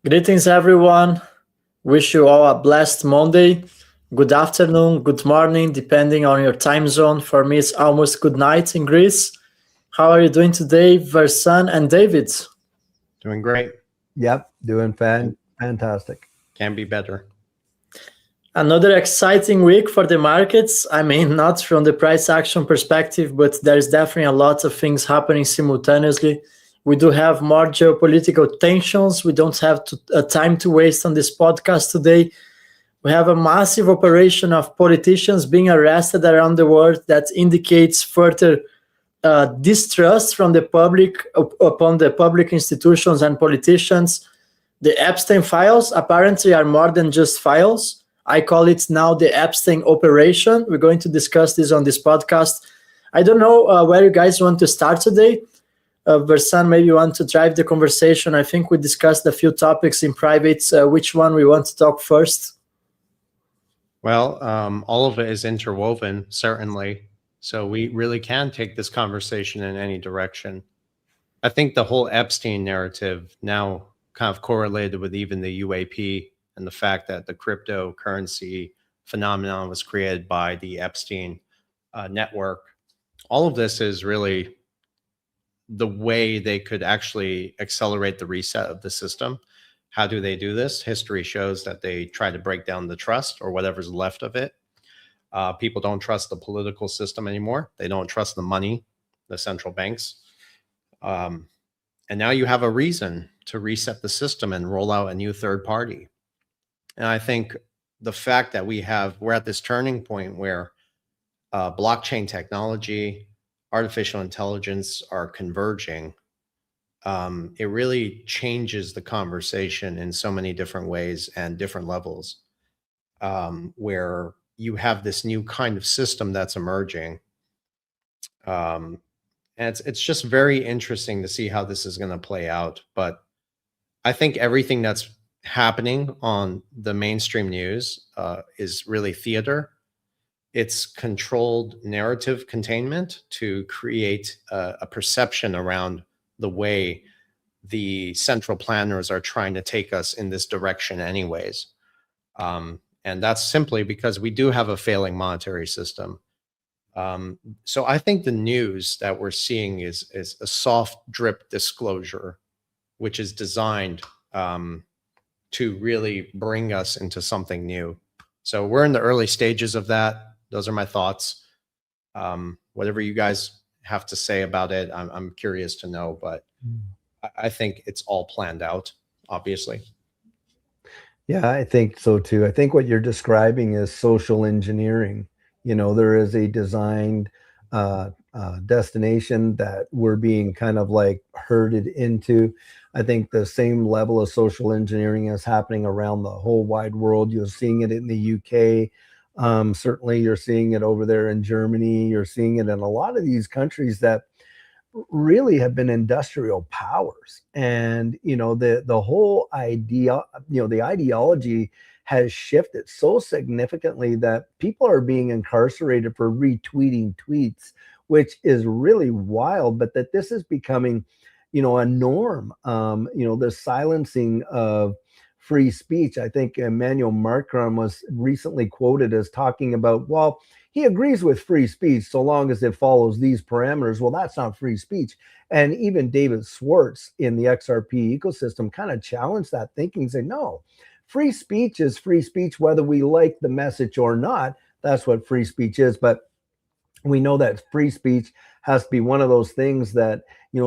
Greetings, everyone. Wish you all a blessed Monday. Good afternoon, good morning, depending on your time zone. For me, it's almost good night in Greece. How are you doing today, Versan and David? Doing great. Yep, doing fantastic. Can be better. Another exciting week for the markets. I mean, not from the price action perspective, but there's definitely a lot of things happening simultaneously. We do have more geopolitical tensions. We don't have time to waste on this podcast today. We have a massive operation of politicians being arrested around the world that indicates further distrust from the public upon the public institutions and politicians. The Epstein files apparently are more than just files. I call it now the Epstein operation. We're going to discuss this on this podcast. I don't know where you guys want to start today. Versan, maybe you want to drive the conversation. I think we discussed a few topics in private. Which one we want to talk first? Well, all of it is interwoven, certainly. So we really can take this conversation in any direction. I think the whole Epstein narrative now kind of correlated with even the UAP and the fact that the cryptocurrency phenomenon was created by the Epstein network. All of this is really the way they could actually accelerate the reset of the system. How do they do this? History shows that they try to break down the trust or whatever's left of it. People don't trust the political system anymore. They don't trust the money, the central banks. And now you have a reason to reset the system and roll out a new third party. And I think the fact that we're at this turning point where blockchain technology, artificial intelligence are converging, it really changes the conversation in so many different ways and different levels, where you have this new kind of system that's emerging. And it's just very interesting to see how this is going to play out. But I think everything that's happening on the mainstream news is really theater. It's controlled narrative containment to create a perception around the way the central planners are trying to take us in this direction anyways. And that's simply because we do have a failing monetary system. So I think the news that we're seeing is a soft drip disclosure, which is designed to really bring us into something new. So we're in the early stages of that. Those are my thoughts. Whatever you guys have to say about it, I'm curious to know, but I think it's all planned out, obviously. Yeah, I think so too. I think what you're describing is social engineering. There is a designed destination that we're being kind of like herded into. I think the same level of social engineering is happening around the whole wide world. You're seeing it in the UK. Certainly you're seeing it over there in Germany. You're seeing it in a lot of these countries that really have been industrial powers. And, the whole idea, the ideology has shifted so significantly that people are being incarcerated for retweeting tweets, which is really wild, but that this is becoming, a norm. The silencing of free speech. I think Emmanuel Macron was recently quoted as talking about, well, he agrees with free speech so long as it follows these parameters. Well, that's not free speech. And even David Schwartz in the XRP ecosystem kind of challenged that thinking, saying, no, free speech is free speech, whether we like the message or not. That's what free speech is. But we know that free speech has to be one of those things that,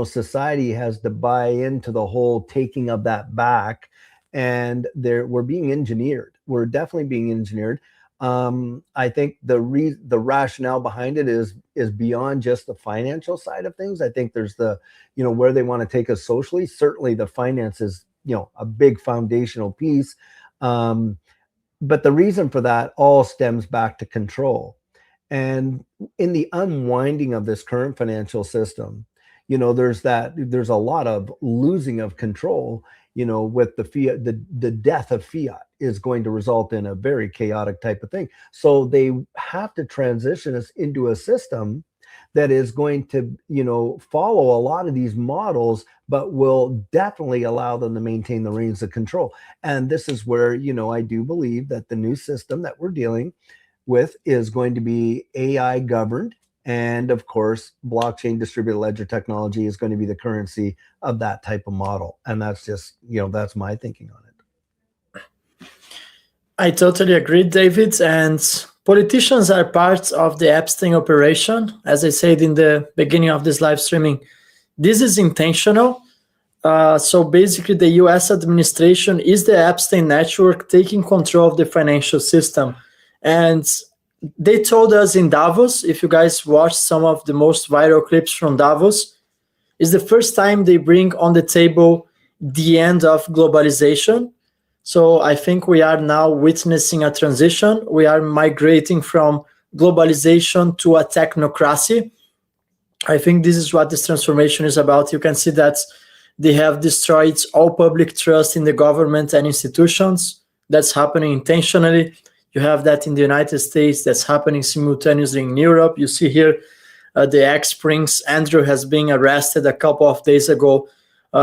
society has to buy into the whole taking of that back. And we're being engineered. We're definitely being engineered. I think the rationale behind it is beyond just the financial side of things. I think there's the, where they want to take us socially. Certainly the finance is, a big foundational piece. But the reason for that all stems back to control. And in the unwinding of this current financial system, there's a lot of losing of control, with the fiat, the death of fiat is going to result in a very chaotic type of thing. So they have to transition us into a system that is going to, follow a lot of these models, but will definitely allow them to maintain the reins of control. And this is where, I do believe that the new system that we're dealing with is going to be AI governed. And of course, blockchain distributed ledger technology is going to be the currency of that type of model. And that's just, that's my thinking on it. I totally agree, David. And politicians are part of the Epstein operation. As I said in the beginning of this live streaming, this is intentional. So basically, the US administration is the Epstein network taking control of the financial system. And they told us in Davos, if you guys watched some of the most viral clips from Davos, is the first time they bring on the table the end of globalization. So I think we are now witnessing a transition. We are migrating from globalization to a technocracy. I think this is what this transformation is about. You can see that they have destroyed all public trust in the government and institutions. That's happening intentionally. You have that in the United States, that's happening simultaneously in Europe. You see here the ex-Prince Andrew has been arrested a couple of days ago.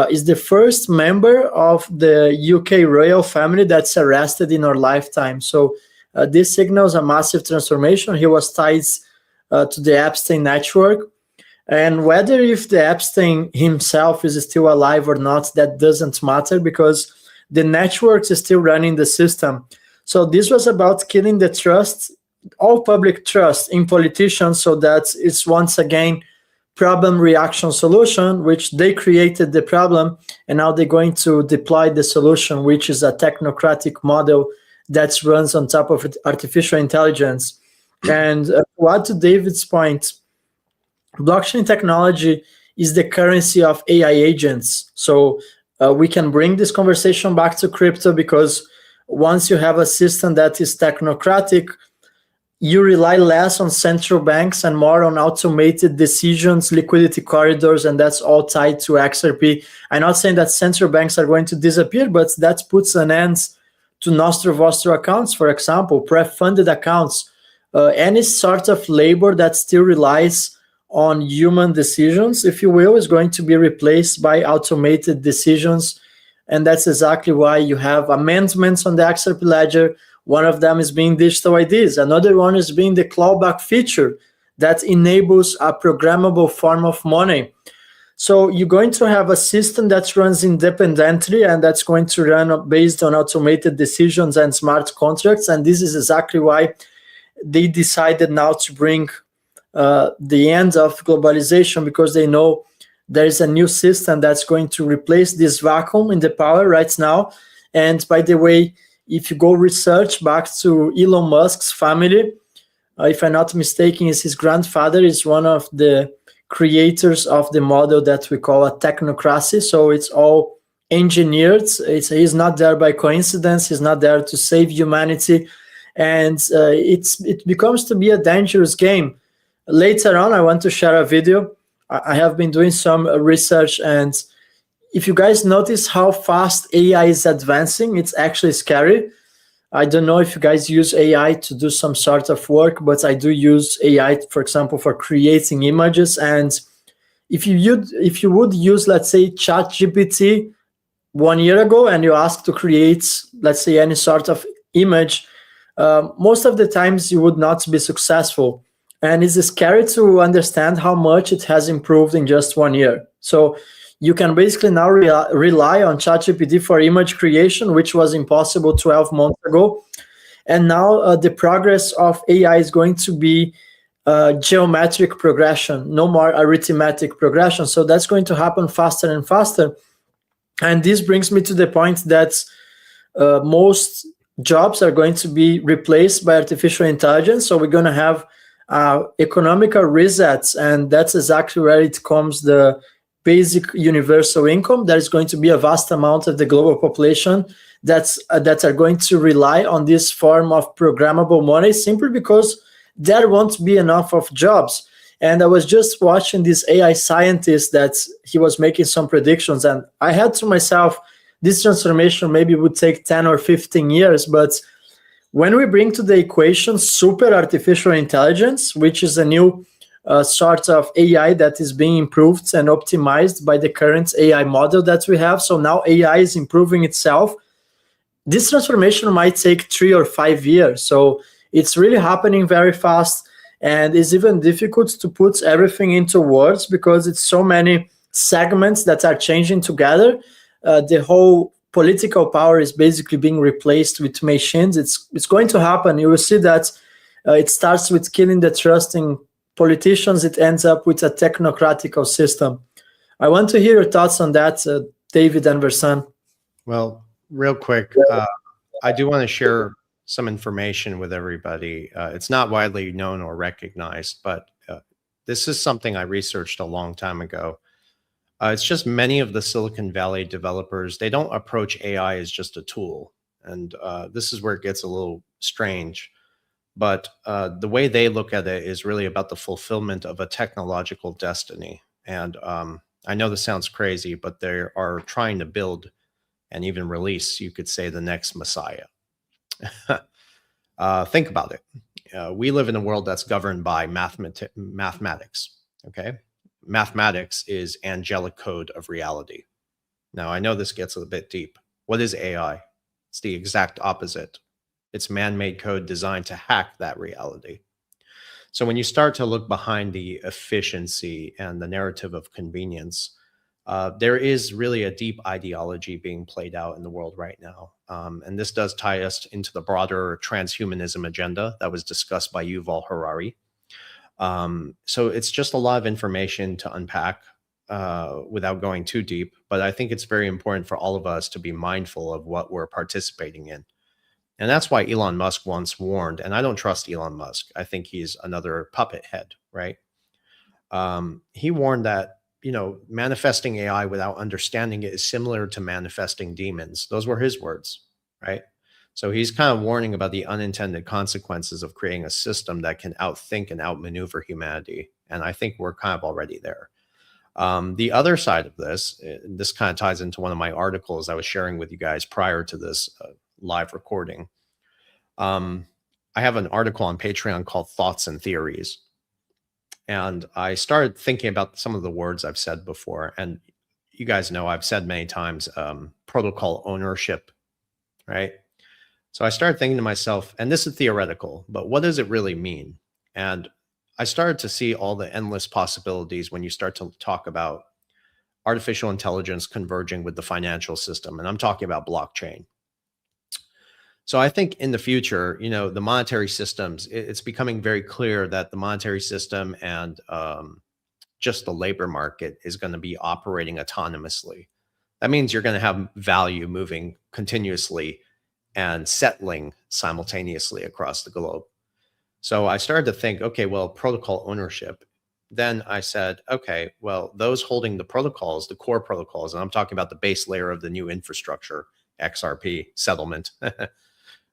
Is the first member of the UK royal family that's arrested in our lifetime. So this signals a massive transformation. He was tied to the Epstein network. And whether if the Epstein himself is still alive or not, that doesn't matter because the network is still running the system. So this was about killing the trust, all public trust in politicians, so that it's once again problem, reaction, solution, which they created the problem, and now they're going to deploy the solution, which is a technocratic model that runs on top of artificial intelligence. And to add to David's point, blockchain technology is the currency of AI agents. So we can bring this conversation back to crypto because once you have a system that is technocratic, you rely less on central banks and more on automated decisions, liquidity corridors, and that's all tied to XRP. I'm not saying that central banks are going to disappear, but that puts an end to nostro-vostro accounts, for example, pre-funded accounts. Any sort of labor that still relies on human decisions, if you will, is going to be replaced by automated decisions. And that's exactly why you have amendments on the XRP ledger. One of them is being digital IDs. Another one is being the clawback feature that enables a programmable form of money. So you're going to have a system that runs independently and that's going to run based on automated decisions and smart contracts. And this is exactly why they decided now to bring the end of globalization, because they know there is a new system that's going to replace this vacuum in the power right now. And by the way, if you go research back to Elon Musk's family, if I'm not mistaken, is his grandfather is one of the creators of the model that we call a technocracy. So it's all engineered. He's not there by coincidence. He's not there to save humanity. And it becomes to be a dangerous game. Later on, I want to share a video. I have been doing some research, and if you guys notice how fast AI is advancing, it's actually scary. I don't know if you guys use AI to do some sort of work, but I do use AI, for example, for creating images. And if you would use, let's say, ChatGPT 1 year ago, and you ask to create, let's say, any sort of image, most of the times you would not be successful. And it's scary to understand how much it has improved in just 1 year. So you can basically now rely on ChatGPT for image creation, which was impossible 12 months ago. And now the progress of AI is going to be geometric progression, no more arithmetic progression. So that's going to happen faster and faster. And this brings me to the point that most jobs are going to be replaced by artificial intelligence. So we're going to have economical resets, and that's exactly where it comes the basic universal income. There is going to be a vast amount of the global population that are going to rely on this form of programmable money simply because there won't be enough of jobs. And I was just watching this AI scientist that he was making some predictions, and I had to myself, this transformation maybe would take 10 or 15 years, but when we bring to the equation super artificial intelligence, which is a new sort of AI that is being improved and optimized by the current AI model that we have. So now AI is improving itself. This transformation might take 3 or 5 years. So it's really happening very fast, and it's even difficult to put everything into words because it's so many segments that are changing together. The whole political power is basically being replaced with machines. It's going to happen. You will see that it starts with killing the trust in politicians. It ends up with a technocratic system. I want to hear your thoughts on that, David and Versan. Well, real quick, I do want to share some information with everybody. It's not widely known or recognized, but this is something I researched a long time ago. It's just many of the Silicon Valley developers, they don't approach AI as just a tool. And this is where it gets a little strange. But the way they look at it is really about the fulfillment of a technological destiny. And I know this sounds crazy, but they are trying to build and even release, you could say, the next Messiah. Think about it. We live in a world that's governed by mathematics, okay? Mathematics is angelic code of reality. Now, I know this gets a bit deep. What is AI? It's the exact opposite. It's man-made code designed to hack that reality. So when you start to look behind the efficiency and the narrative of convenience, there is really a deep ideology being played out in the world right now. And this does tie us into the broader transhumanism agenda that was discussed by Yuval Harari. So it's just a lot of information to unpack without going too deep. But I think it's very important for all of us to be mindful of what we're participating in. And that's why Elon Musk once warned, and I don't trust Elon Musk. I think he's another puppet head, right? He warned that, manifesting AI without understanding it is similar to manifesting demons. Those were his words, right? So he's kind of warning about the unintended consequences of creating a system that can outthink and outmaneuver humanity. And I think we're kind of already there. The other side of this kind of ties into one of my articles I was sharing with you guys prior to this live recording. I have an article on Patreon called Thoughts and Theories. And I started thinking about some of the words I've said before. And you guys know I've said many times, protocol ownership, right? So I started thinking to myself, and this is theoretical, but what does it really mean? And I started to see all the endless possibilities when you start to talk about artificial intelligence converging with the financial system. And I'm talking about blockchain. So I think in the future, the monetary systems, it's becoming very clear that the monetary system and just the labor market is going to be operating autonomously. That means you're going to have value moving continuously and settling simultaneously across the globe. So I started to think, okay, well, protocol ownership. Then I said, okay, well, those holding the protocols, the core protocols, and I'm talking about the base layer of the new infrastructure, XRP settlement.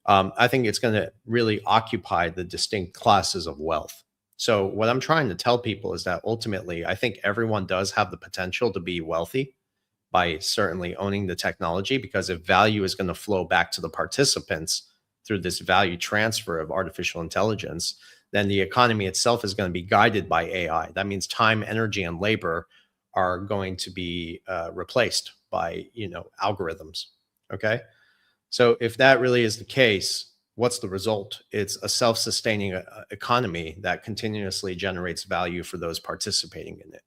I think it's going to really occupy the distinct classes of wealth. So what I'm trying to tell people is that ultimately, I think everyone does have the potential to be wealthy by certainly owning the technology, because if value is going to flow back to the participants through this value transfer of artificial intelligence, then the economy itself is going to be guided by AI. That means time, energy, and labor are going to be replaced by, algorithms. Okay. So if that really is the case, what's the result? It's a self-sustaining economy that continuously generates value for those participating in it.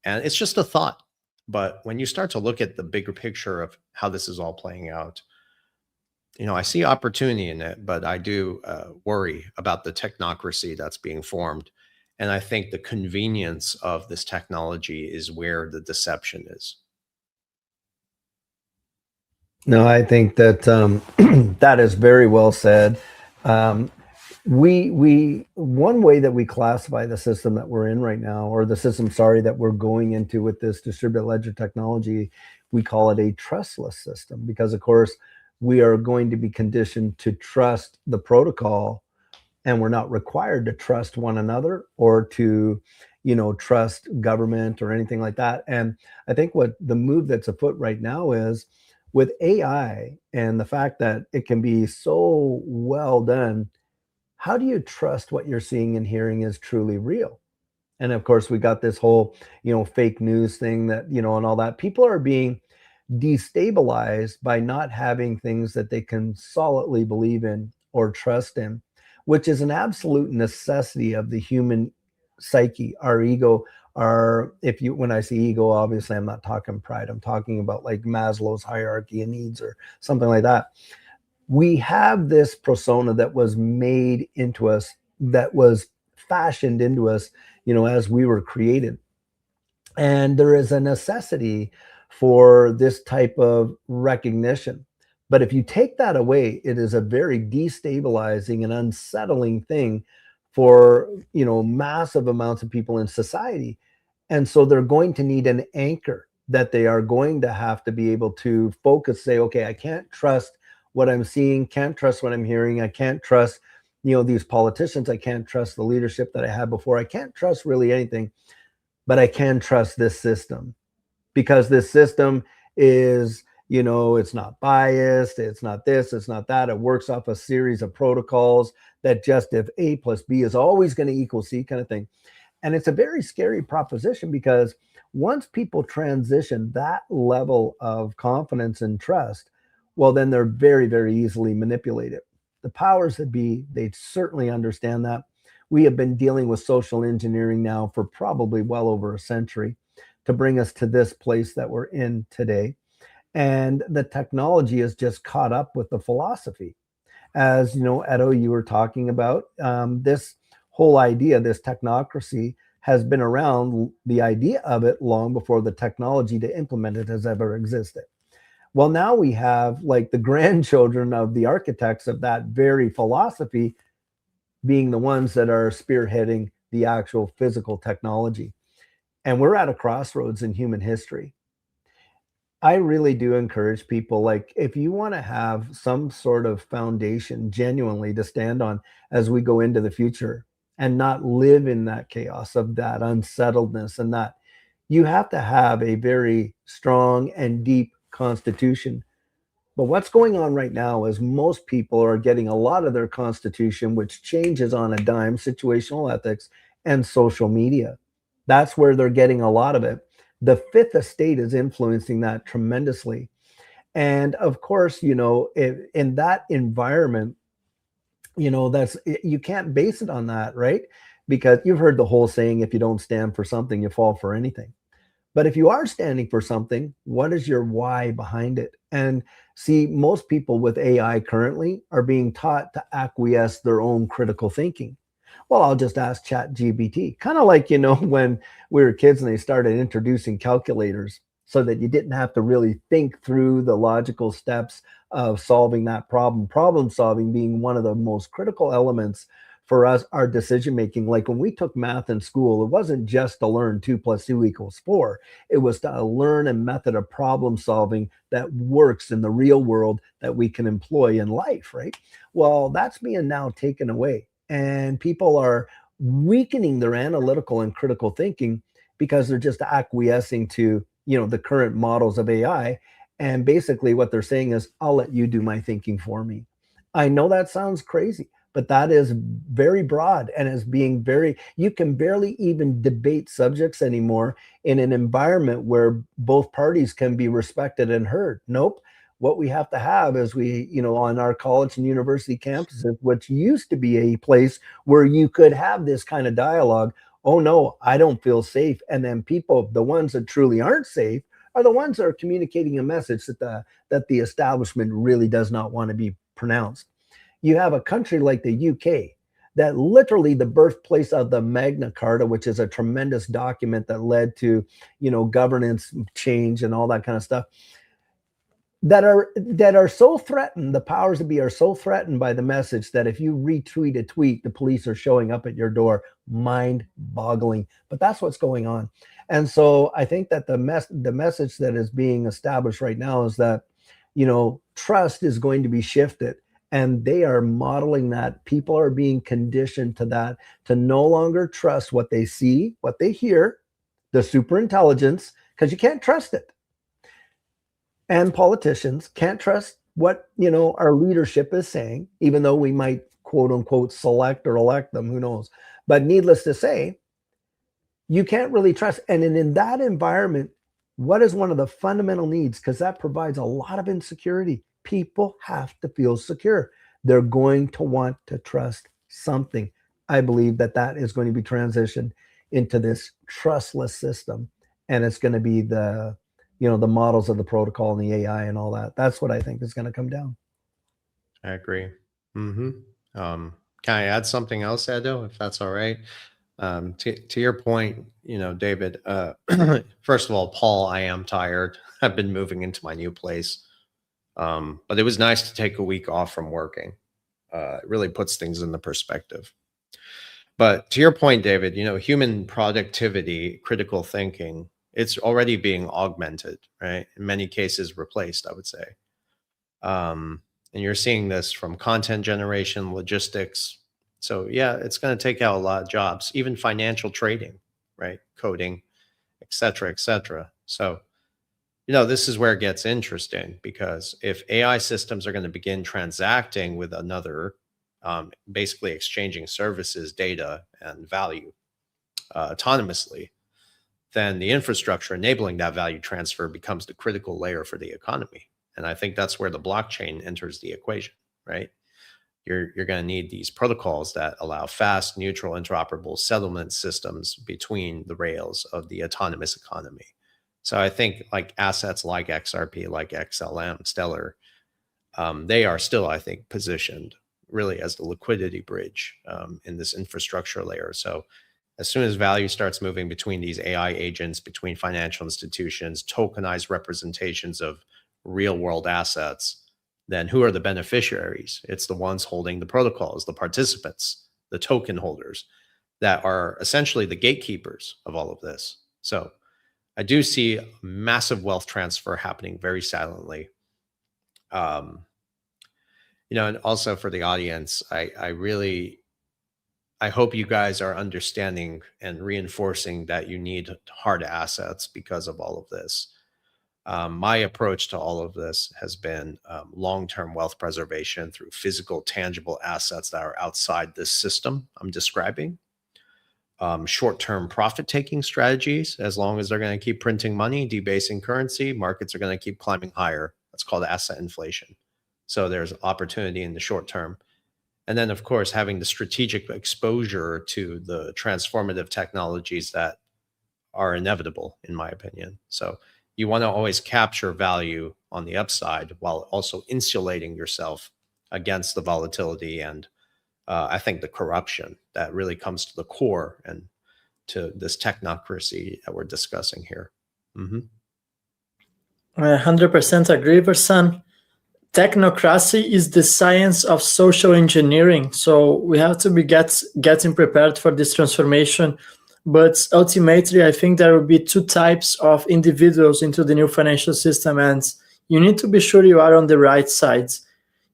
And it's just a thought. But when you start to look at the bigger picture of how this is all playing out, I see opportunity in it, but I do worry about the technocracy that's being formed. And I think the convenience of this technology is where the deception is. No, I think that that is very well said. We one way that we classify the system that we're in right now, or the system, sorry, that we're going into with this distributed ledger technology, we call it a trustless system, because of course we are going to be conditioned to trust the protocol, and we're not required to trust one another or to, trust government or anything like that. And I think what the move that's afoot right now is, with AI and the fact that it can be so well done, how do you trust what you're seeing and hearing is truly real? And of course, we got this whole, fake news thing that, and all that. People are being destabilized by not having things that they can solidly believe in or trust in, which is an absolute necessity of the human psyche, our ego. When I say ego, obviously I'm not talking pride. I'm talking about like Maslow's hierarchy of needs or something like that. We have this persona that was made into us, that was fashioned into us, as we were created. And there is a necessity for this type of recognition. But if you take that away, it is a very destabilizing and unsettling thing for, massive amounts of people in society. And so they're going to need an anchor that they are going to have to be able to focus, say, okay, I can't trust what I'm seeing, can't trust what I'm hearing, I can't trust, these politicians, I can't trust the leadership that I had before, I can't trust really anything, but I can trust this system, because this system is, it's not biased, it's not this, it's not that. It works off a series of protocols that just if A plus B is always going to equal C kind of thing. And it's a very scary proposition, because once people transition that level of confidence and trust, well, then they're very, very easily manipulated. The powers that be, they certainly understand that. We have been dealing with social engineering now for probably well over a century to bring us to this place that we're in today. And the technology has just caught up with the philosophy. As Edo, you were talking about, this whole idea, this technocracy, has been around, the idea of it, long before the technology to implement it has ever existed. Well, now we have like the grandchildren of the architects of that very philosophy being the ones that are spearheading the actual physical technology. And we're at a crossroads in human history. I really do encourage people, like, if you want to have some sort of foundation genuinely to stand on as we go into the future and not live in that chaos of that unsettledness, and that you have to have a very strong and deep constitution. But what's going on right now is most people are getting a lot of their constitution, which changes on a dime, situational ethics and social media. That's where they're getting a lot of it. The fifth estate is influencing that tremendously. And of course, in that environment, that's, you can't base it on that, right? Because you've heard the whole saying, if you don't stand for something, you fall for anything. But if you are standing for something, what is your why behind it? And see, most people with AI currently are being taught to acquiesce their own critical thinking. Well, I'll just ask ChatGPT, kind of like, when we were kids and they started introducing calculators so that you didn't have to really think through the logical steps of solving that problem. Problem solving being one of the most critical elements for us, our decision making. Like when we took math in school, it wasn't just to learn 2 + 2 = 4. It was to learn a method of problem solving that works in the real world that we can employ in life, right? Well, that's being now taken away. And people are weakening their analytical and critical thinking because they're just acquiescing to, the current models of AI. And basically what they're saying is, I'll let you do my thinking for me. I know that sounds crazy, but that is very broad, and is being very, you can barely even debate subjects anymore in an environment where both parties can be respected and heard. Nope. What we have to have is on our college and university campuses, which used to be a place where you could have this kind of dialogue. Oh no, I don't feel safe. And then people, the ones that truly aren't safe, are the ones that are communicating a message that the establishment really does not want to be pronounced. You have a country like the UK, that literally the birthplace of the Magna Carta, which is a tremendous document that led to, governance change and all that kind of stuff, that are so threatened. The powers that be are so threatened by the message that if you retweet a tweet, the police are showing up at your door. Mind boggling, but that's what's going on. And so I think that the message that is being established right now is that, trust is going to be shifted. And they are modeling that. People are being conditioned to that, to no longer trust what they see, what they hear, the super intelligence, because you can't trust it. And politicians can't trust what, our leadership is saying, even though we might, quote unquote, select or elect them, who knows. But needless to say, you can't really trust. And in that environment, what is one of the fundamental needs? Because that provides a lot of insecurity. People have to feel secure. They're going to want to trust something. I believe that is going to be transitioned into this trustless system, and it's going to be the models of the protocol and the AI and all that. That's what I think is going to come down. I agree. Can I add something else, Edo, if that's all right? To your point, David, first of all, Paul, I am tired. I've been moving into my new place. But it was nice to take a week off from working. It really puts things into perspective. But to your point, David, human productivity, critical thinking, it's already being augmented, right? In many cases replaced, I would say. And you're seeing this from content generation, logistics. So yeah, it's going to take out a lot of jobs, even financial trading, right? Coding, et cetera, et cetera. So, this is where it gets interesting, because if AI systems are going to begin transacting with another, basically exchanging services, data, and value autonomously, then the infrastructure enabling that value transfer becomes the critical layer for the economy. And I think that's where the blockchain enters the equation, right? You're going to need these protocols that allow fast, neutral, interoperable settlement systems between the rails of the autonomous economy. So I think like assets like XRP, like XLM, Stellar, they are still, I think, positioned really as the liquidity bridge in this infrastructure layer. So as soon as value starts moving between these AI agents, between financial institutions, tokenized representations of real world assets, then who are the beneficiaries? It's the ones holding the protocols, the participants, the token holders that are essentially the gatekeepers of all of this. So I do see massive wealth transfer happening very silently. And also for the audience, I hope you guys are understanding and reinforcing that you need hard assets because of all of this. My approach to all of this has been long-term wealth preservation through physical, tangible assets that are outside this system I'm describing. Short-term profit-taking strategies, as long as they're going to keep printing money, debasing currency, markets are going to keep climbing higher. That's called asset inflation. So there's opportunity in the short term. And then, of course, having the strategic exposure to the transformative technologies that are inevitable, in my opinion. So you want to always capture value on the upside while also insulating yourself against the volatility and I think the corruption that really comes to the core and to this technocracy that we're discussing here. I 100% agree, Versan. Technocracy is the science of social engineering. So we have to be getting prepared for this transformation. But ultimately, I think there will be two types of individuals into the new financial system, and you need to be sure you are on the right side.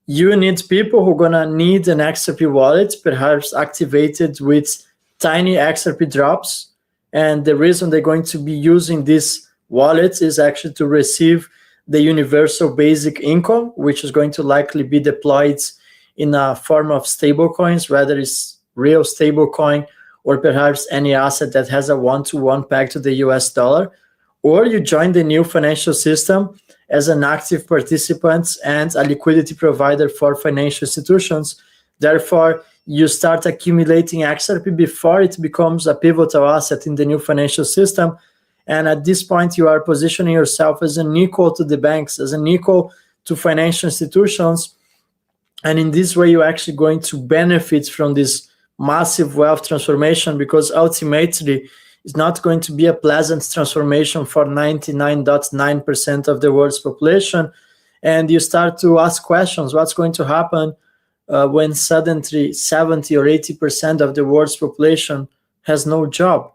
You need people who are going to need an XRP wallet, perhaps activated with tiny XRP drops. And the reason they're going to be using these wallets is actually to receive the universal basic income, which is going to likely be deployed in a form of stable coins, whether it's real stable coin or perhaps any asset that has a one-to-one peg to the US dollar, or you join the new financial system as an active participant and a liquidity provider for financial institutions. Therefore, you start accumulating XRP before it becomes a pivotal asset in the new financial system. And at this point, you are positioning yourself as an equal to the banks, as an equal to financial institutions. And in this way, you're actually going to benefit from this massive wealth transformation, because ultimately, it's not going to be a pleasant transformation for 99.9% of the world's population. And you start to ask questions, what's going to happen when suddenly 70 or 80% of the world's population has no job,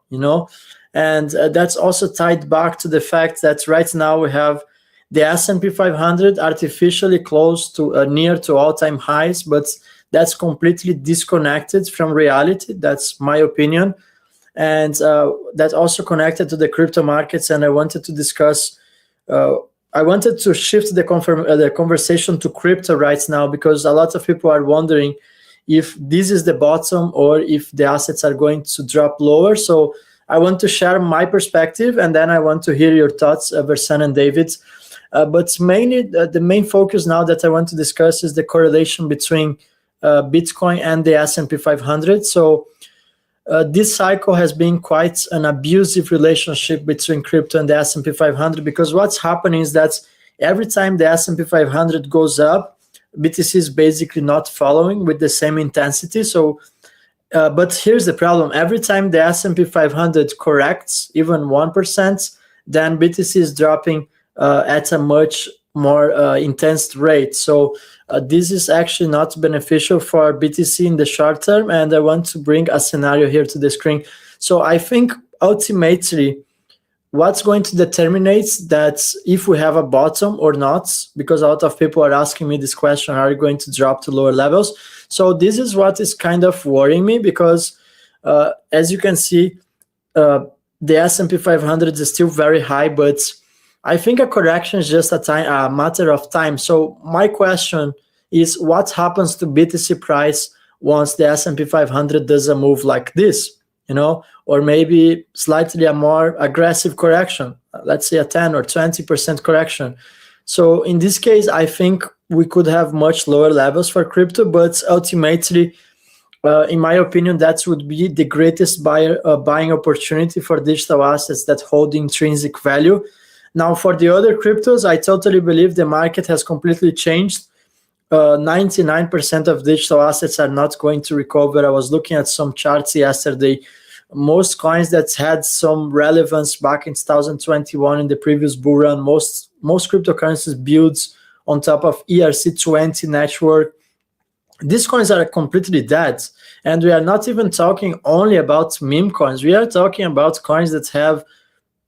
And that's also tied back to the fact that right now we have the S&P 500 artificially close to near to all-time highs, but that's completely disconnected from reality. That's my opinion. And that's also connected to the crypto markets. And I wanted to discuss, I wanted to shift the conversation to crypto right now, because a lot of people are wondering if this is the bottom or if the assets are going to drop lower. So I want to share my perspective, and then I want to hear your thoughts, Versan and David. But mainly, the main focus now that I want to discuss is the correlation between Bitcoin and the S&P 500. So this cycle has been quite an abusive relationship between crypto and the S&P 500, because what's happening is that every time the S&P 500 goes up, BTC is basically not following with the same intensity. So, but here's the problem: every time the S&P 500 corrects even 1%, then BTC is dropping at a much more intense rate. So this is actually not beneficial for BTC in the short term, and I want to bring a scenario here to the screen. So I think ultimately what's going to determine that if we have a bottom or not, because a lot of people are asking me this question, are you going to drop to lower levels? So this is what is kind of worrying me, because as you can see, the S&P 500 is still very high, but I think a correction is just a matter of time. So my question is, what happens to BTC price once the S&P 500 does a move like this, or maybe slightly a more aggressive correction, let's say a 10 or 20% correction. So in this case, I think we could have much lower levels for crypto, but ultimately, in my opinion, that would be the greatest buying opportunity for digital assets that hold intrinsic value. Now, for the other cryptos, I totally believe the market has completely changed. 99% of digital assets are not going to recover. I was looking at some charts yesterday. Most coins that had some relevance back in 2021 in the previous bull run, most cryptocurrencies built on top of ERC20 network. These coins are completely dead. And we are not even talking only about meme coins. We are talking about coins that have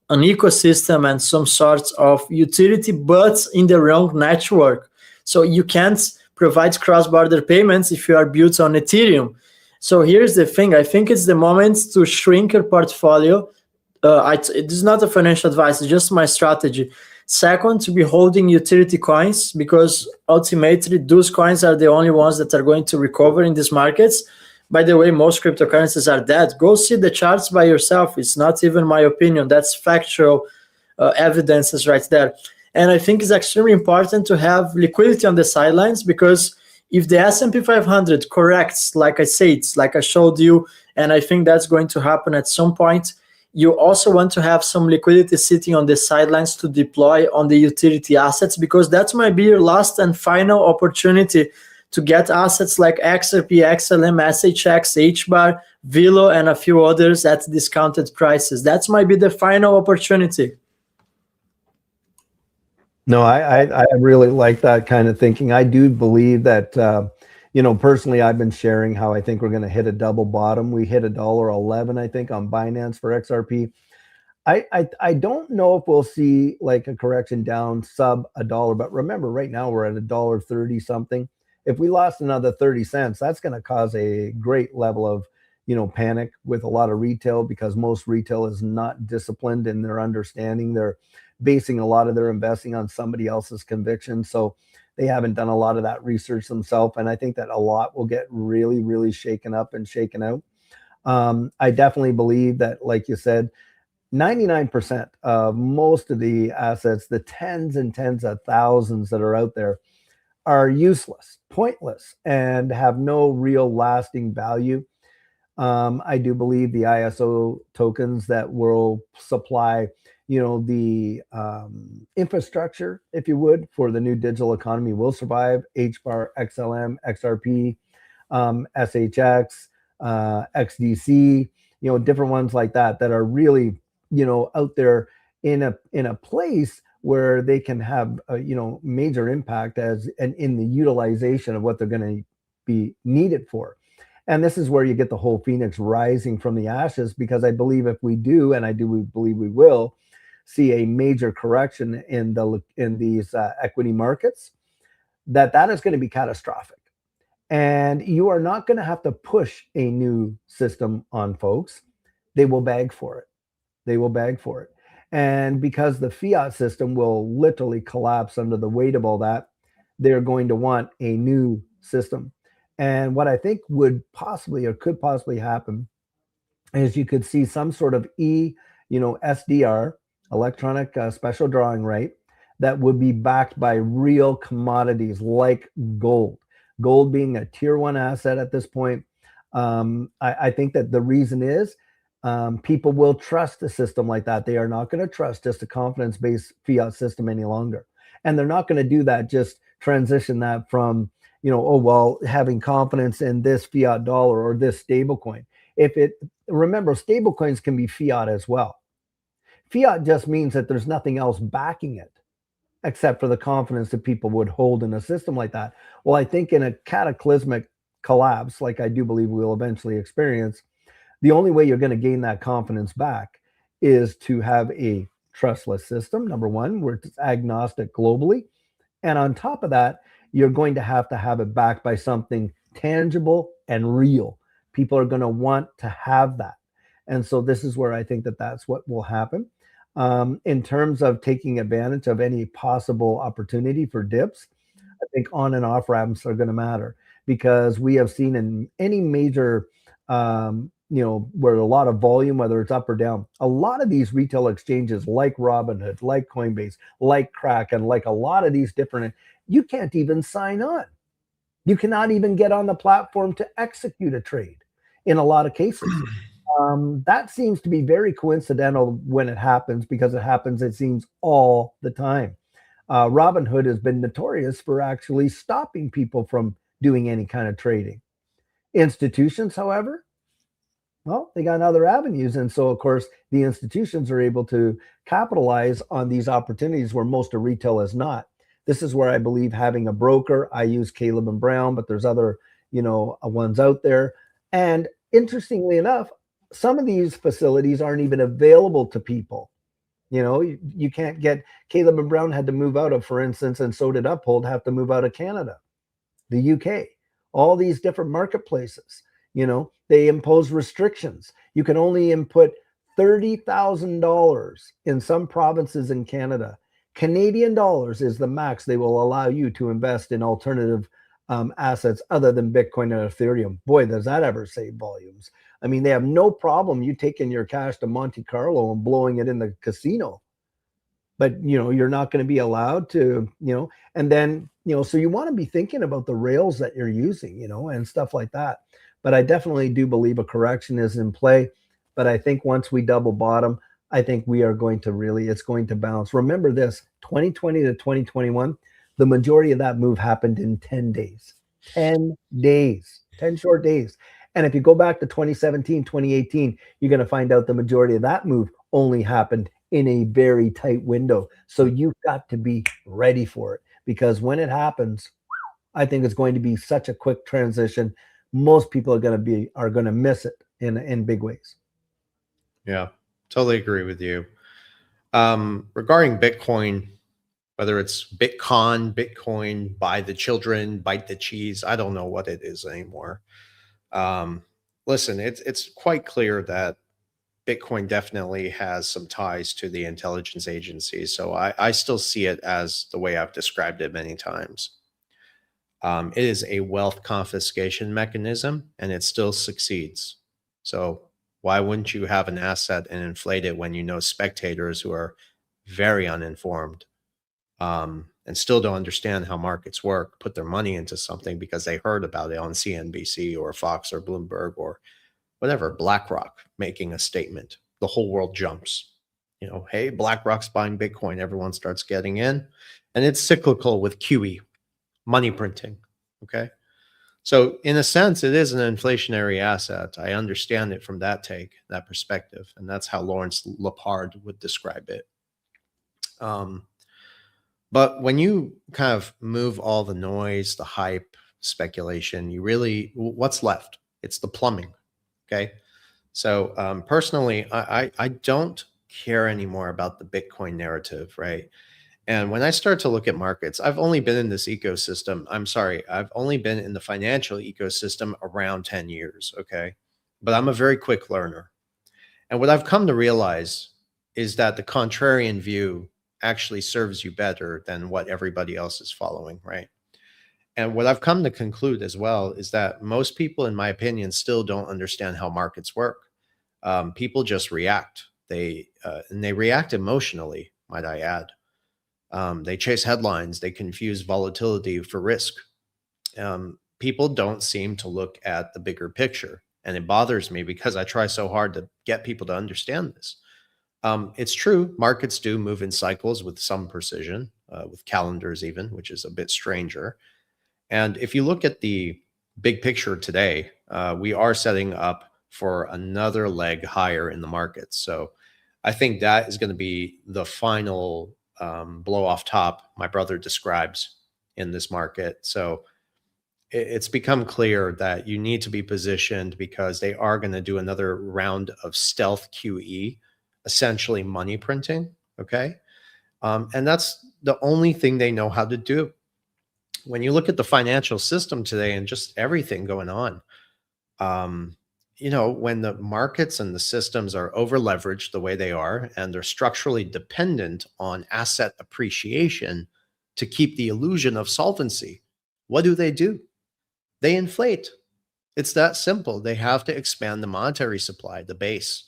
an ecosystem and some sort of utility, but in the wrong network. So you can't provide cross-border payments if you are built on Ethereum. So here's the thing: I think it's the moment to shrink your portfolio. It is not a financial advice; it's just my strategy. Second, to be holding utility coins, because ultimately those coins are the only ones that are going to recover in these markets. By the way, most cryptocurrencies are dead. Go see the charts by yourself. It's not even my opinion. That's factual evidences right there. And I think it's extremely important to have liquidity on the sidelines, because if the S&P 500 corrects, like I said, like I showed you, and I think that's going to happen at some point, you also want to have some liquidity sitting on the sidelines to deploy on the utility assets, because that might be your last and final opportunity to get assets like XRP, XLM, SHX, HBAR, Velo, and a few others at discounted prices. That might be the final opportunity. No, I really like that kind of thinking. I do believe that, personally, I've been sharing how I think we're going to hit a double bottom. We hit $1.11, I think, on Binance for XRP. I don't know if we'll see like a correction down sub $1, but remember, right now we're at $1.30 something. If we lost another 30 cents, that's going to cause a great level of, panic with a lot of retail, because most retail is not disciplined in their understanding. They're basing a lot of their investing on somebody else's conviction. So they haven't done a lot of that research themselves. And I think that a lot will get really, really shaken up and shaken out. I definitely believe that, like you said, 99% of most of the assets, the tens and tens of thousands that are out there, are useless, pointless, and have no real lasting value. I do believe the ISO tokens that will supply, the infrastructure, if you would, for the new digital economy will survive. HBAR, XLM, XRP, SHX, XDC, different ones like that are really, out there in a place where they can have major impact in the utilization of what they're going to be needed for. And this is where you get the whole phoenix rising from the ashes, because I believe if we do, and we believe we will, see a major correction in these equity markets, that is going to be catastrophic. And you are not going to have to push a new system on folks. They will beg for it. They will beg for it. And because the fiat system will literally collapse under the weight of all that, they're going to want a new system. And what I think would possibly or could possibly happen is you could see some sort of SDR, electronic special drawing right, that would be backed by real commodities like gold. Gold being a tier one asset at this point. I think that the reason is people will trust a system like that. They are not going to trust just a confidence-based fiat system any longer. And they're not going to do that, just transition that from, oh, well, having confidence in this fiat dollar or this stable coin. Remember, stable coins can be fiat as well. Fiat just means that there's nothing else backing it except for the confidence that people would hold in a system like that. Well, I think in a cataclysmic collapse, like I do believe we'll eventually experience, the only way you're going to gain that confidence back is to have a trustless system, number one, where it's agnostic globally. And on top of that, you're going to have it backed by something tangible and real. People are going to want to have that. And so this is where I think that that's what will happen. In terms of taking advantage of any possible opportunity for dips, I think on and off ramps are going to matter, because we have seen in any major, where a lot of volume, whether it's up or down, a lot of these retail exchanges like Robinhood, like Coinbase, like Kraken, like a lot of these different, you can't even sign on. You cannot even get on the platform to execute a trade in a lot of cases. That seems to be very coincidental when it happens, because it happens, it seems, all the time. Robinhood has been notorious for actually stopping people from doing any kind of trading. Institutions, however, well, they got other avenues. And so, of course, the institutions are able to capitalize on these opportunities where most of retail is not. This is where I believe having a broker, I use Caleb and Brown, but there's other, ones out there. And interestingly enough, some of these facilities aren't even available to people. You can't get, Caleb and Brown had to move out of, for instance, and so did Uphold have to move out of Canada, the UK, all these different marketplaces. They impose restrictions. You can only input $30,000 in some provinces in Canada. Canadian dollars is the max they will allow you to invest in alternative assets other than Bitcoin and Ethereum. Boy, does that ever save volumes. I mean, they have no problem you taking your cash to Monte Carlo and blowing it in the casino. But, you're not going to be allowed to, and then, so you want to be thinking about the rails that you're using, and stuff like that. But I definitely do believe a correction is in play. But I think once we double bottom, I think we are going to it's going to bounce. Remember this, 2020 to 2021, the majority of that move happened in 10 days, 10 days, 10 short days. And if you go back to 2017, 2018, you're going to find out the majority of that move only happened in a very tight window. So you've got to be ready for it, because when it happens, I think it's going to be such a quick transition. Most people are going to miss it in big ways. Yeah, totally agree with you. Regarding Bitcoin, whether it's Bitcoin, buy the children, bite the cheese, I don't know what it is anymore. Listen, it's quite clear that Bitcoin definitely has some ties to the intelligence agencies. So I still see it as the way I've described it many times. It is a wealth confiscation mechanism, and it still succeeds. So why wouldn't you have an asset and inflate it when spectators who are very uninformed and still don't understand how markets work put their money into something because they heard about it on CNBC or Fox or Bloomberg or whatever, BlackRock making a statement, the whole world jumps. Hey, BlackRock's buying Bitcoin, everyone starts getting in, and it's cyclical with QE, money printing. Okay. So in a sense, it is an inflationary asset. I understand it from that perspective. And that's how Lawrence Lepard would describe it. But when you kind of move all the noise, the hype, speculation, what's left? It's the plumbing. Okay. So personally, I don't care anymore about the Bitcoin narrative, right? And when I start to look at markets, I've only been in this ecosystem. I've only been in the financial ecosystem around 10 years. Okay. But I'm a very quick learner. And what I've come to realize is that the contrarian view actually serves you better than what everybody else is following, right? And what I've come to conclude as well is that most people, in my opinion, still don't understand how markets work. People just react. And they react emotionally, might I add. They chase headlines. They confuse volatility for risk. People don't seem to look at the bigger picture. And it bothers me because I try so hard to get people to understand this. It's true, markets do move in cycles with some precision, with calendars even, which is a bit stranger. And if you look at the big picture today, we are setting up for another leg higher in the market. So I think that is going to be the final blow off top my brother describes in this market. So it's become clear that you need to be positioned because they are going to do another round of stealth QE, essentially money printing. Okay. And that's the only thing they know how to do. When you look at the financial system today and just everything going on, when the markets and the systems are over leveraged the way they are, and they're structurally dependent on asset appreciation to keep the illusion of solvency, what do? They inflate. It's that simple. They have to expand the monetary supply, the base.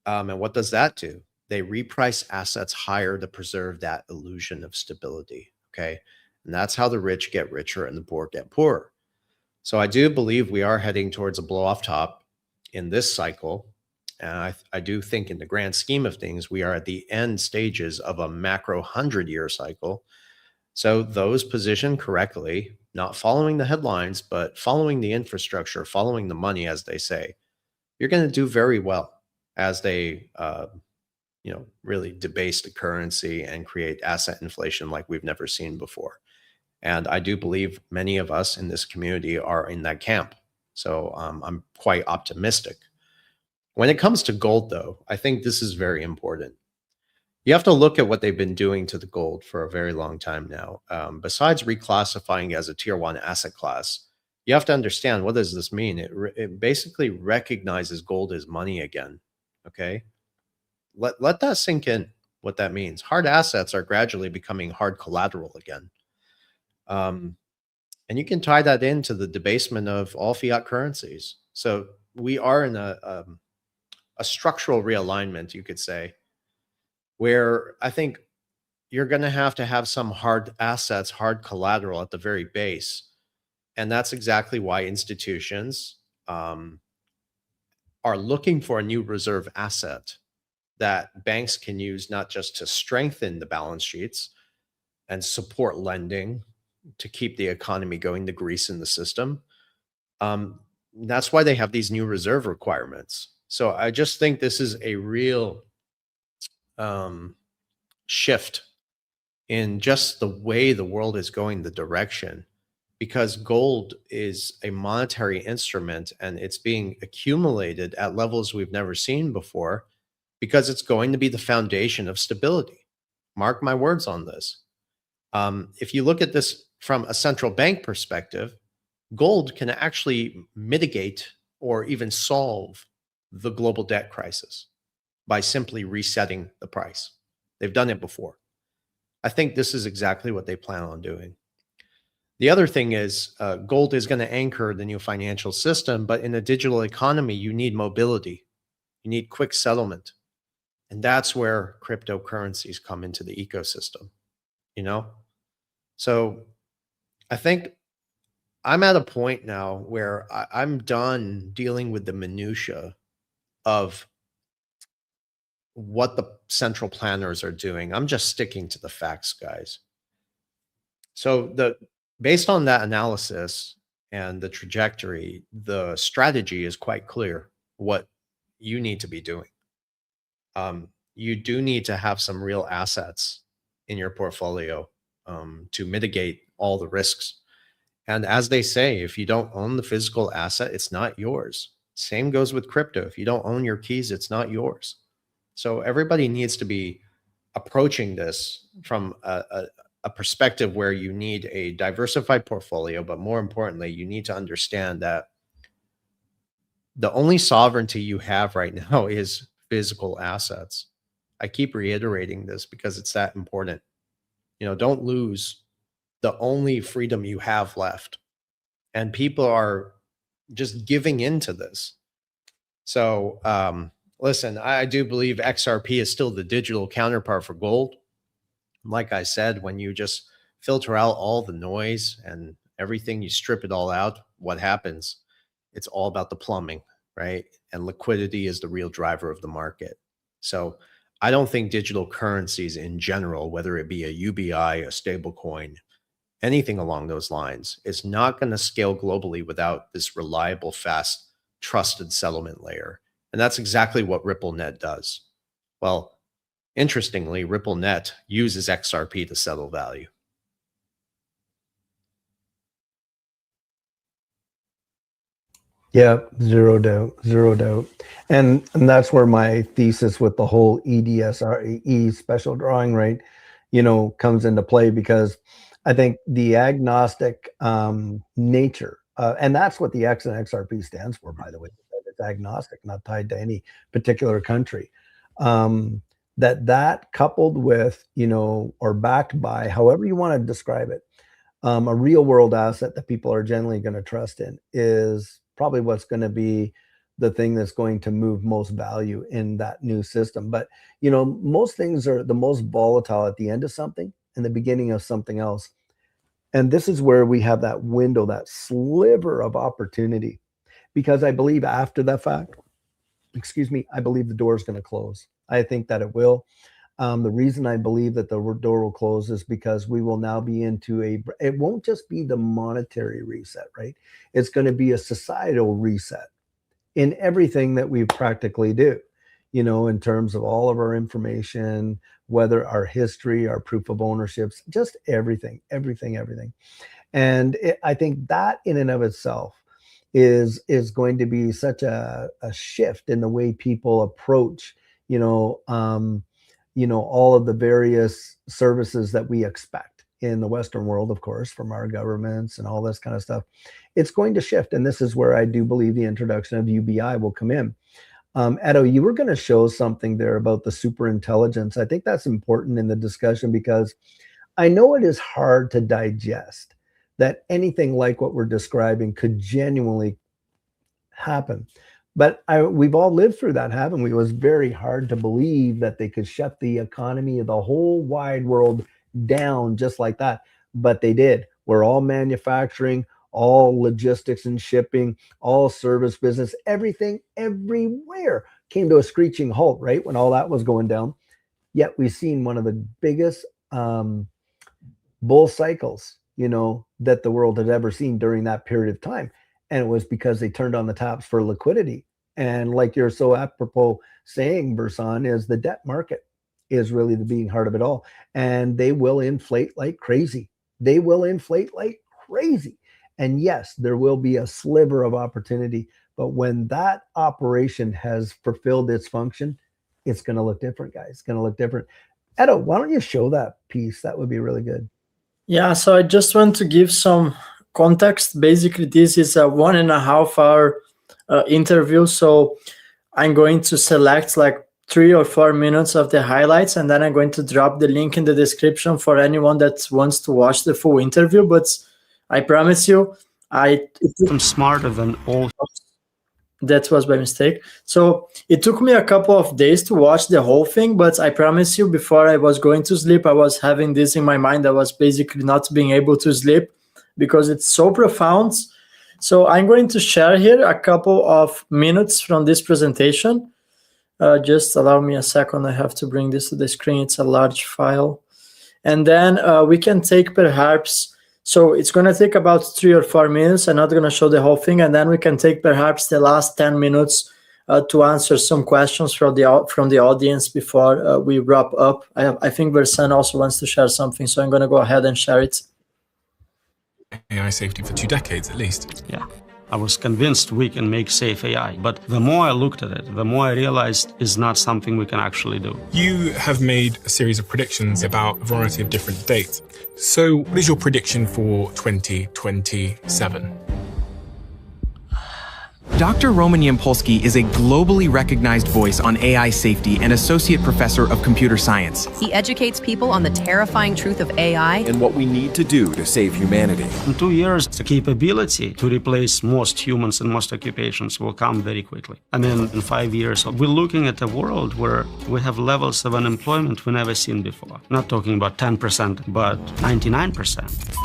And what does that do? They reprice assets higher to preserve that illusion of stability. Okay. And that's how the rich get richer and the poor get poorer. So I do believe we are heading towards a blow off top in this cycle. And I do think in the grand scheme of things, we are at the end stages of a macro 100-year cycle. So those positioned correctly, not following the headlines, but following the infrastructure, following the money, as they say, you're going to do very well as they, really debase the currency and create asset inflation like we've never seen before. And I do believe many of us in this community are in that camp. So I'm quite optimistic. When it comes to gold, though, I think this is very important. You have to look at what they've been doing to the gold for a very long time now. Besides reclassifying as a tier 1 asset class, you have to understand, what does this mean? It basically recognizes gold as money again. Okay. Let that sink in, what that means. Hard assets are gradually becoming hard collateral again. And you can tie that into the debasement of all fiat currencies. So we are in a structural realignment, you could say, where I think you're going to have some hard assets, hard collateral at the very base. And that's exactly why institutions are looking for a new reserve asset that banks can use, not just to strengthen the balance sheets and support lending to keep the economy going, the grease in the system. That's why they have these new reserve requirements. So I just think this is a real shift in just the way the world is going, the direction, because gold is a monetary instrument and it's being accumulated at levels we've never seen before because it's going to be the foundation of stability. Mark my words on this. If you look at this from a central bank perspective, gold can actually mitigate or even solve the global debt crisis by simply resetting the price. They've done it before. I think this is exactly what they plan on doing. The other thing is gold is going to anchor the new financial system, but in a digital economy, you need mobility. You need quick settlement. And that's where cryptocurrencies come into the ecosystem, So I think I'm at a point now where I'm done dealing with the minutia of what the central planners are doing. I'm just sticking to the facts, guys. So based on that analysis and the trajectory, the strategy is quite clear what you need to be doing. You do need to have some real assets in your portfolio to mitigate all the risks. And as they say, if you don't own the physical asset, it's not yours. Same goes with crypto. If you don't own your keys, it's not yours. So everybody needs to be approaching this from a perspective where you need a diversified portfolio, but more importantly, you need to understand that the only sovereignty you have right now is physical assets. I keep reiterating this because it's that important. Don't lose the only freedom you have left. And people are just giving into this. So listen, I do believe XRP is still the digital counterpart for gold. Like I said, when you just filter out all the noise and everything, you strip it all out, what happens? It's all about the plumbing, right? And liquidity is the real driver of the market. So I don't think digital currencies in general, whether it be a UBI, a stable coin, anything along those lines, is not going to scale globally without this reliable, fast, trusted settlement layer. And that's exactly what RippleNet does. Well, interestingly, RippleNet uses XRP to settle value. Yeah, zero doubt, zero doubt. And that's where my thesis with the whole EDSRE special drawing rate, comes into play, because I think the agnostic nature, and that's what the X and XRP stands for, by the way. It's agnostic, not tied to any particular country. That coupled with, or backed by, however you want to describe it, a real world asset that people are generally going to trust in is probably what's going to be the thing that's going to move most value in that new system. But, most things are the most volatile at the end of something and the beginning of something else. And this is where we have that window, that sliver of opportunity, because I believe after that fact, I believe the door is going to close. I think that it will. The reason I believe that the door will close is because we will now be into it won't just be the monetary reset, right? It's going to be a societal reset in everything that we practically do, in terms of all of our information, whether our history, our proof of ownerships, just everything. And I think that in and of itself is going to be such a shift in the way people approach, all of the various services that we expect in the Western world, of course, from our governments and all this kind of stuff. It's going to shift. And this is where I do believe the introduction of UBI will come in. Edo, you were going to show something there about the super intelligence. I think that's important in the discussion, because I know it is hard to digest that anything like what we're describing could genuinely happen. But we've all lived through that, haven't we? It was very hard to believe that they could shut the economy of the whole wide world down just like that. But they did. We're all manufacturing, all logistics and shipping, all service business, everything, everywhere came to a screeching halt, right? When all that was going down. Yet we've seen one of the biggest bull cycles, that the world had ever seen during that period of time. And it was because they turned on the taps for liquidity. And like you're so apropos saying, Bursan, is the debt market is really the beating heart of it all. And they will inflate like crazy. And yes, there will be a sliver of opportunity. But when that operation has fulfilled its function, it's going to look different, guys. It's going to look different. Edo, why don't you show that piece? That would be really good. Yeah, so I just want to give some context. Basically, this is a 1.5 hour interview. So I'm going to select like 3 or 4 minutes of the highlights, and then I'm going to drop the link in the description for anyone that wants to watch the full interview. But I promise you, I'm smarter than all. That was by mistake. So it took me a couple of days to watch the whole thing, but I promise you, before I was going to sleep, I was having this in my mind. I was basically not being able to sleep because it's so profound. So I'm going to share here a couple of minutes from this presentation. Just allow me a second. I have to bring this to the screen. It's a large file. And then we can take perhaps, so it's going to take about 3 or 4 minutes. I'm not going to show the whole thing. And then we can take perhaps the last 10 minutes to answer some questions from the audience before we wrap up. I think Versan also wants to share something, so I'm going to go ahead and share it. AI safety for 2 decades at least. Yeah. I was convinced we can make safe AI, but the more I looked at it, the more I realized it's not something we can actually do. You have made a series of predictions about a variety of different dates. So what is your prediction for 2027? Dr. Roman Yampolsky is a globally recognized voice on AI safety and associate professor of computer science. He educates people on the terrifying truth of AI and what we need to do to save humanity. In 2 years, the capability to replace most humans in most occupations will come very quickly. I mean, in 5 years, we're looking at a world where we have levels of unemployment we've never seen before. Not talking about 10%, but 99%.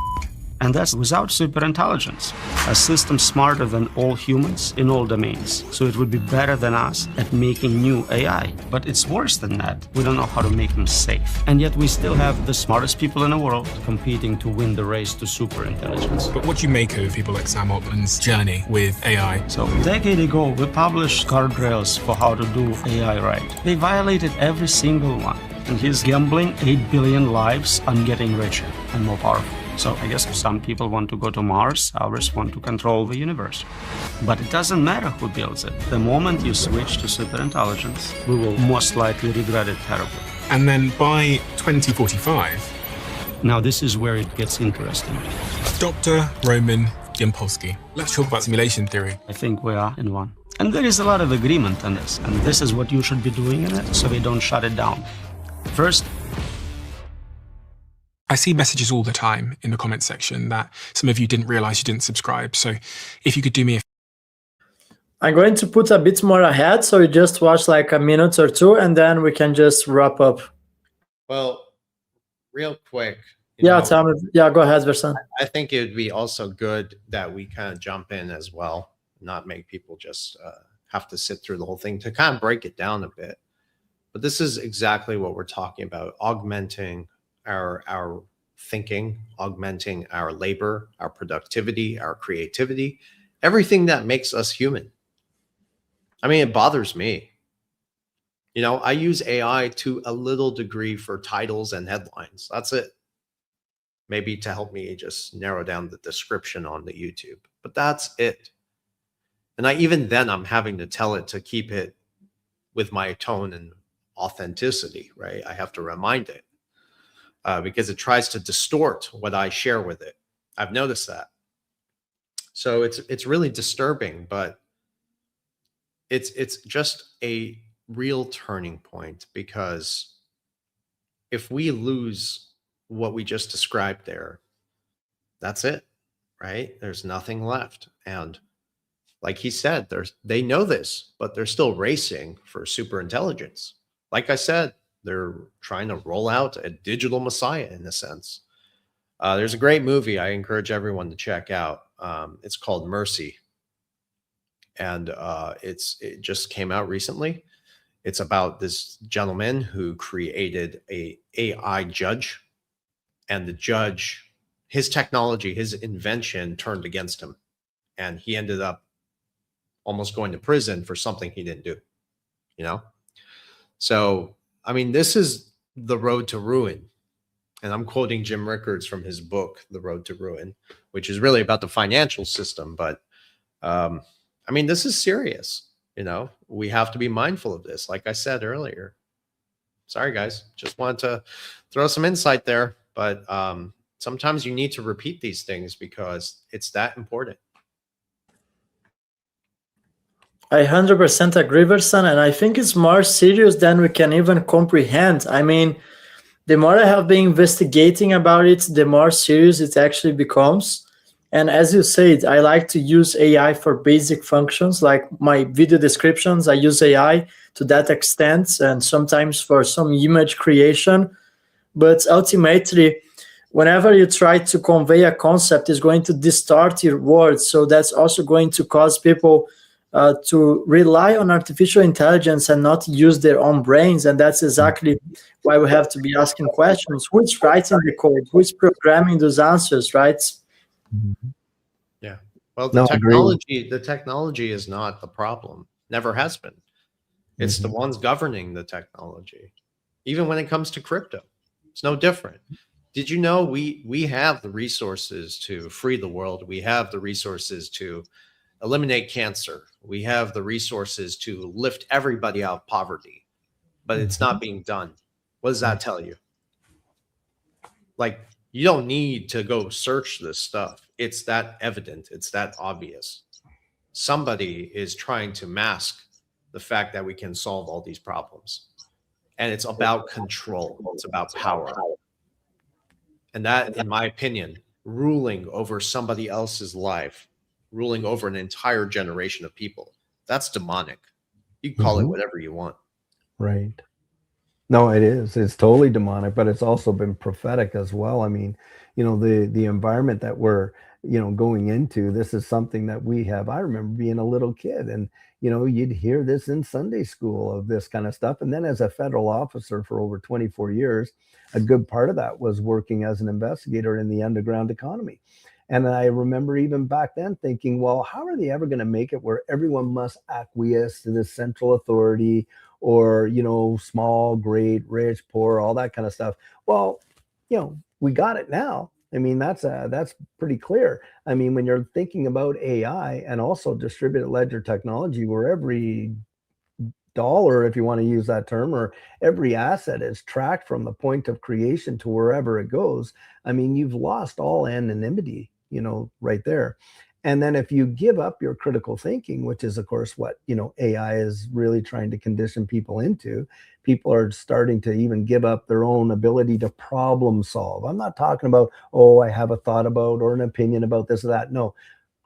And that's without superintelligence, a system smarter than all humans in all domains. So it would be better than us at making new AI. But it's worse than that. We don't know how to make them safe. And yet we still have the smartest people in the world competing to win the race to superintelligence. But what do you make of people like Sam Altman's journey with AI? So a decade ago, we published guardrails for how to do AI right. They violated every single one. And he's gambling 8 billion lives on getting richer and more powerful. So I guess some people want to go to Mars, others want to control the universe. But it doesn't matter who builds it. The moment you switch to superintelligence, we will most likely regret it terribly. And then by 2045... Now this is where it gets interesting. Dr. Roman Yampolsky. Let's talk about simulation theory. I think we are in one. And there is a lot of agreement on this. And this is what you should be doing in it, so they don't shut it down. First, I see messages all the time in the comment section that some of you didn't realize you didn't subscribe. So if you could do me a... I'm going to put a bit more ahead, so you just watch like a minute or two, and then we can just wrap up. Well, real quick. Yeah, go ahead, Versan. I think it would be also good that we kind of jump in as well, not make people just have to sit through the whole thing, to kind of break it down a bit. But this is exactly what we're talking about, augmenting our thinking, augmenting our labor, our productivity, our creativity, everything that makes us human. I mean, it bothers me. You know, I use AI to a little degree for titles and headlines. That's it. Maybe to help me just narrow down the description on the YouTube, but that's it. And even then I'm having to tell it to keep it with my tone and authenticity, right? I have to remind it. Because it tries to distort what I share with it. I've noticed that. So it's really disturbing, but it's just a real turning point, because if we lose what we just described there, that's it, right? There's nothing left. And like he said, they know this, but they're still racing for superintelligence. Like I said, they're trying to roll out a digital messiah in a sense. There's a great movie I encourage everyone to check out. It's called Mercy. And it just came out recently. It's about this gentleman who created a AI judge, and the judge, his technology, his invention turned against him. And he ended up almost going to prison for something he didn't do, you know? So, I mean, this is the road to ruin. And I'm quoting Jim Rickards from his book, The Road to Ruin, which is really about the financial system. But I mean, this is serious. You know, we have to be mindful of this. Like I said earlier, sorry, guys, just wanted to throw some insight there. But sometimes you need to repeat these things because it's that important. I 100% agree, Versan, and I think it's more serious than we can even comprehend. I mean, the more I have been investigating about it, the more serious it actually becomes. And as you said, I like to use AI for basic functions, like my video descriptions. I use AI to that extent, and sometimes for some image creation. But ultimately, whenever you try to convey a concept, it's going to distort your words. So that's also going to cause people to rely on artificial intelligence and not use their own brains. And that's exactly why we have to be asking questions. Who's writing the code? Who's programming those answers, right? Yeah. Well, the technology is not the problem. Never has been. It's the ones governing the technology. Even when it comes to crypto, it's no different. Did you know we have the resources to free the world? We have the resources to eliminate cancer. We have the resources to lift everybody out of poverty, but it's not being done. What does that tell you? Like, you don't need to go search this stuff. It's that evident. It's that obvious. somebody is trying to mask the fact that we can solve all these problems. And it's about control. It's about power. And that, in my opinion, ruling over somebody else's life, ruling over an entire generation of people, that's demonic. You can call it whatever you want. Right. No, it is. It's totally demonic, but it's also been prophetic as well. I mean, the environment that we're, going into, this is something that we have. I remember being a little kid and, you'd hear this in Sunday school of this kind of stuff. And then as a federal officer for over 24 years, a good part of that was working as an investigator in the underground economy. And I remember even back then thinking, well, how are they ever going to make it where everyone must acquiesce to this central authority or, small, great, rich, poor, all that kind of stuff? Well, we got it now. I mean, that's pretty clear. I mean, when you're thinking about AI and also distributed ledger technology, where every dollar, if you want to use that term, or every asset is tracked from the point of creation to wherever it goes, I mean, you've lost all anonymity, right there. And then if you give up your critical thinking, which is, of course, what, AI is really trying to condition people into, people are starting to even give up their own ability to problem solve. I'm not talking about, oh, I have a thought about or an opinion about this or that. No,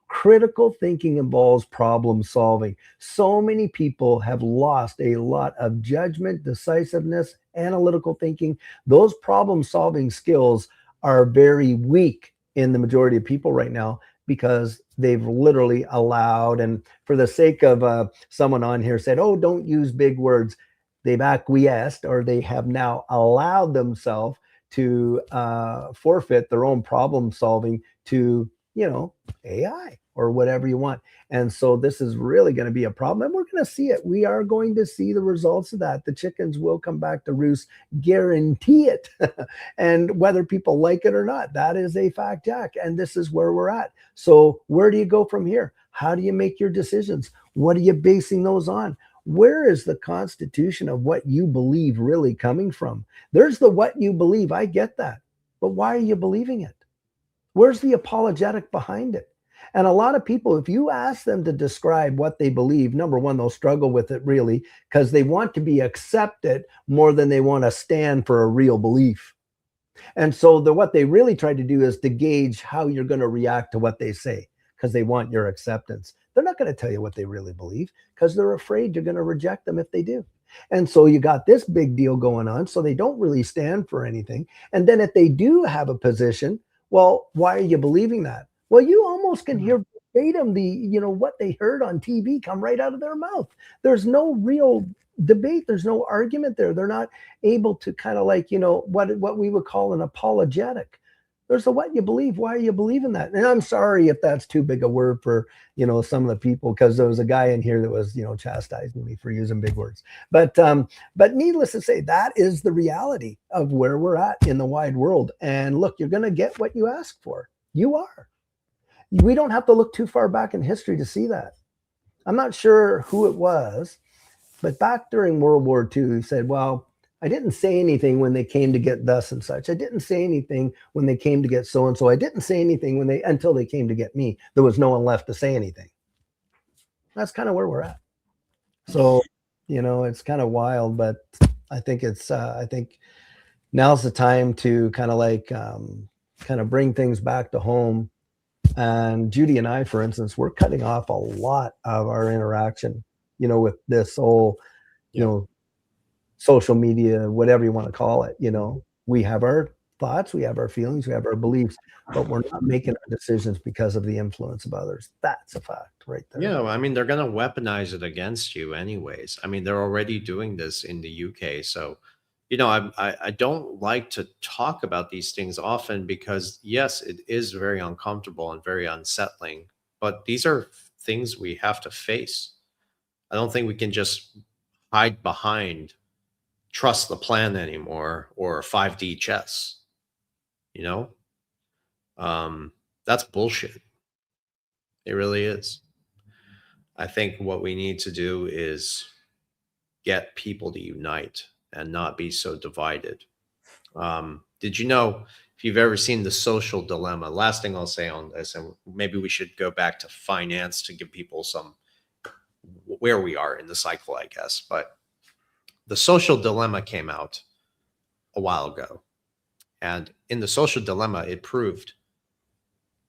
critical thinking involves problem solving. So many people have lost a lot of judgment, decisiveness, analytical thinking. Those problem solving skills are very weak in the majority of people right now because they've literally allowed, and for the sake of someone on here said, oh, don't use big words. They've acquiesced, or they have now allowed themselves to forfeit their own problem solving to, AI or whatever you want. And so this is really going to be a problem. And we're going to see it. We are going to see the results of that. The chickens will come back to roost, guarantee it. And whether people like it or not, that is a fact, Jack. And this is where we're at. So where do you go from here? How do you make your decisions? What are you basing those on? Where is the constitution of what you believe really coming from? There's the what you believe. I get that. But why are you believing it? Where's the apologetic behind it? And a lot of people, if you ask them to describe what they believe, number one, they'll struggle with it really because they want to be accepted more than they want to stand for a real belief. And so what they really try to do is to gauge how you're going to react to what they say because they want your acceptance. They're not going to tell you what they really believe because they're afraid you're going to reject them if they do. And so you got this big deal going on. So they don't really stand for anything. And then if they do have a position, well, why are you believing that? Well, you almost can hear verbatim what they heard on TV come right out of their mouth. There's no real debate. There's no argument there. They're not able to kind of like, what we would call an apologetic. There's the what you believe. Why are you believing that? And I'm sorry if that's too big a word for, some of the people, because there was a guy in here that was, chastising me for using big words. But needless to say, that is the reality of where we're at in the wide world. And look, you're going to get what you ask for. You are. We don't have to look too far back in history to see that. I'm not sure who it was, but back during World War II, he said, well, I didn't say anything when they came to get thus and such. I didn't say anything when they came to get so and so. I didn't say anything until they came to get me. There was no one left to say anything. That's kind of where we're at. So, it's kind of wild, but I think I think now's the time to kind of bring things back to home. And Judy and I, for instance, we're cutting off a lot of our interaction, with this whole, social media, whatever you want to call it. We have our thoughts, we have our feelings, we have our beliefs, but we're not making our decisions because of the influence of others. That's a fact right there. Yeah, I mean, they're going to weaponize it against you anyways. I mean, they're already doing this in the UK. So, I don't like to talk about these things often because, yes, it is very uncomfortable and very unsettling, but these are things we have to face. I don't think we can just hide behind trust the plan anymore or 5D chess. That's bullshit. It really is. I think what we need to do is get people to unite and not be so divided. Did you know if you've ever seen The Social Dilemma, last thing I'll say on this, and maybe we should go back to finance to give people some where we are in the cycle, I guess. But The Social Dilemma came out a while ago. And in The Social Dilemma, it proved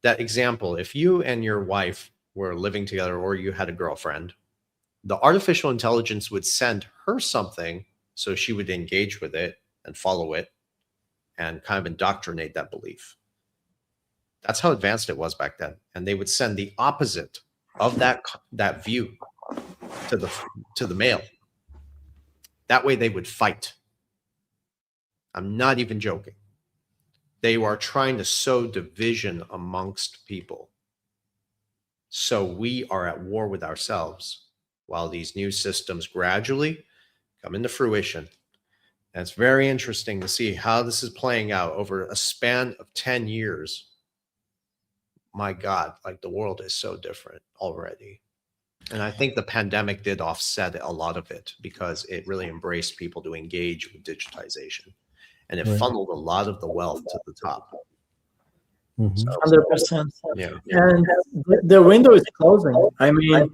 that example, if you and your wife were living together or you had a girlfriend, the artificial intelligence would send her something so she would engage with it and follow it and kind of indoctrinate that belief. That's how advanced it was back then. And they would send the opposite of that view to the male. That way they would fight. I'm not even joking. They are trying to sow division amongst people. So we are at war with ourselves while these new systems gradually come into fruition. And it's very interesting to see how this is playing out over a span of 10 years. My God, like the world is so different already. And I think the pandemic did offset a lot of it because it really embraced people to engage with digitization. And it funneled a lot of the wealth to the top. 100%. Yeah. And the window is closing. I mean,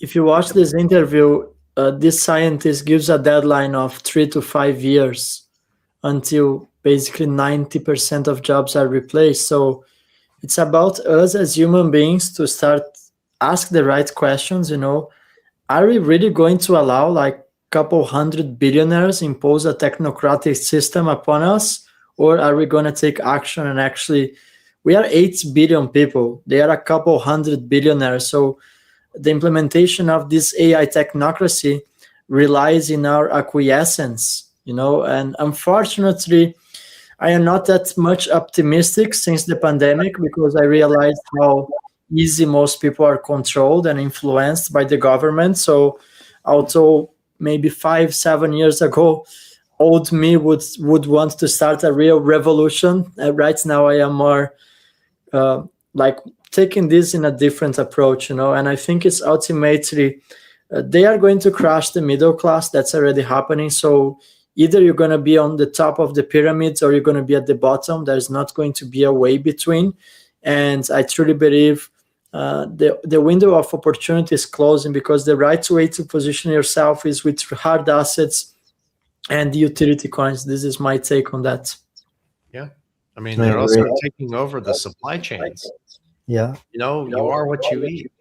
if you watch this interview, this scientist gives a deadline of 3 to 5 years until basically 90% of jobs are replaced. So it's about us as human beings to start ask the right questions. Are we really going to allow like couple hundred billionaires impose a technocratic system upon us, or are we going to take action and actually, we are 8 billion people, they are a couple hundred billionaires, so the implementation of this AI technocracy relies in our acquiescence, and unfortunately I am not that much optimistic since the pandemic, because I realized how easy most people are controlled and influenced by the government. So although maybe 5-7 years ago, old me would want to start a real revolution. Right now, I am more like taking this in a different approach, and I think it's ultimately they are going to crush the middle class. That's already happening. So either you're going to be on the top of the pyramids or you're going to be at the bottom. There's not going to be a way between. And I truly believe the window of opportunity is closing, because the right way to position yourself is with hard assets and utility coins. This is my take on that. Yeah. I mean, they're also taking over the supply chains. Yeah. You are what you eat.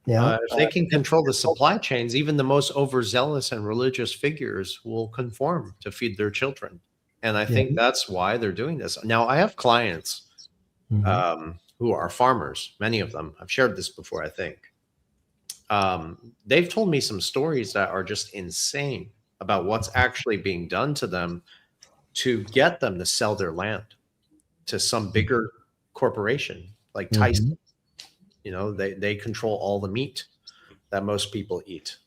Yeah. If they can control the supply chains, even the most overzealous and religious figures will conform to feed their children. And I think that's why they're doing this. Now, I have clients who are farmers, many of them. I've shared this before, I think. They've told me some stories that are just insane about what's actually being done to them to get them to sell their land to some bigger corporation like Tyson. They control all the meat that most people eat.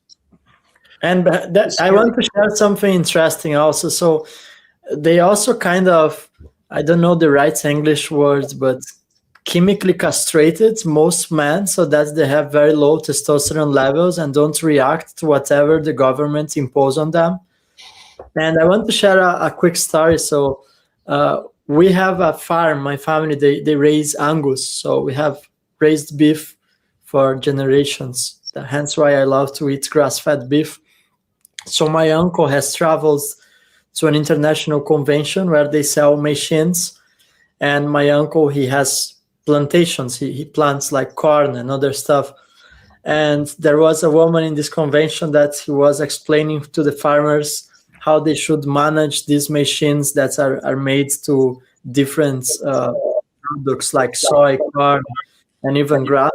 And I want to share something interesting also. So they also kind of, I don't know the right English words, but chemically castrated most men so that they have very low testosterone levels and don't react to whatever the government impose on them. And I want to share a quick story. So we have a farm, my family, they raise Angus. So we have raised beef for generations. Hence why I love to eat grass-fed beef. So my uncle has traveled to an international convention where they sell machines. And my uncle, he has plantations. He plants like corn and other stuff. And there was a woman in this convention that he was explaining to the farmers how they should manage these machines that are made to different products like soy, corn, and even grass.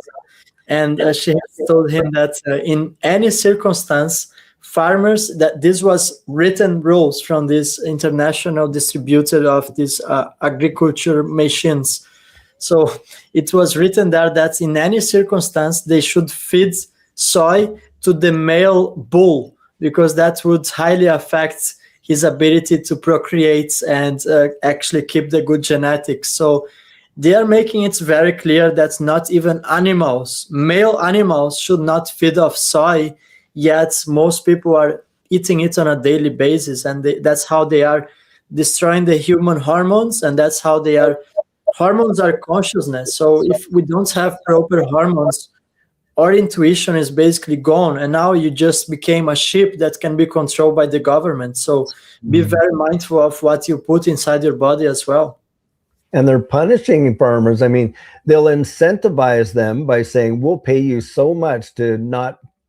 And she told him that in any circumstance, farmers, that this was written rules from this international distributor of these agriculture machines. So it was written there that in any circumstance, they should feed soy to the male bull, because that would highly affect his ability to procreate and actually keep the good genetics. So they are making it very clear that not even animals, male animals, should not feed off soy, yet most people are eating it on a daily basis. And that's how they are destroying the human hormones, and that's how they are. Hormones are consciousness. So if we don't have proper hormones, our intuition is basically gone, and now you just became a ship that can be controlled by the government. So be very mindful of what you put inside your body as well. And they're punishing farmers. I mean, they'll incentivize them by saying, we'll pay you so much to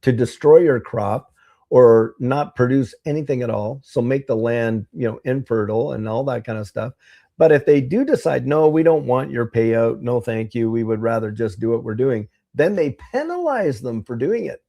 destroy your crop or not produce anything at all. So make the land, infertile and all that kind of stuff. But if they do decide, no, we don't want your payout, no, thank you, we would rather just do what we're doing, then they penalize them for doing it.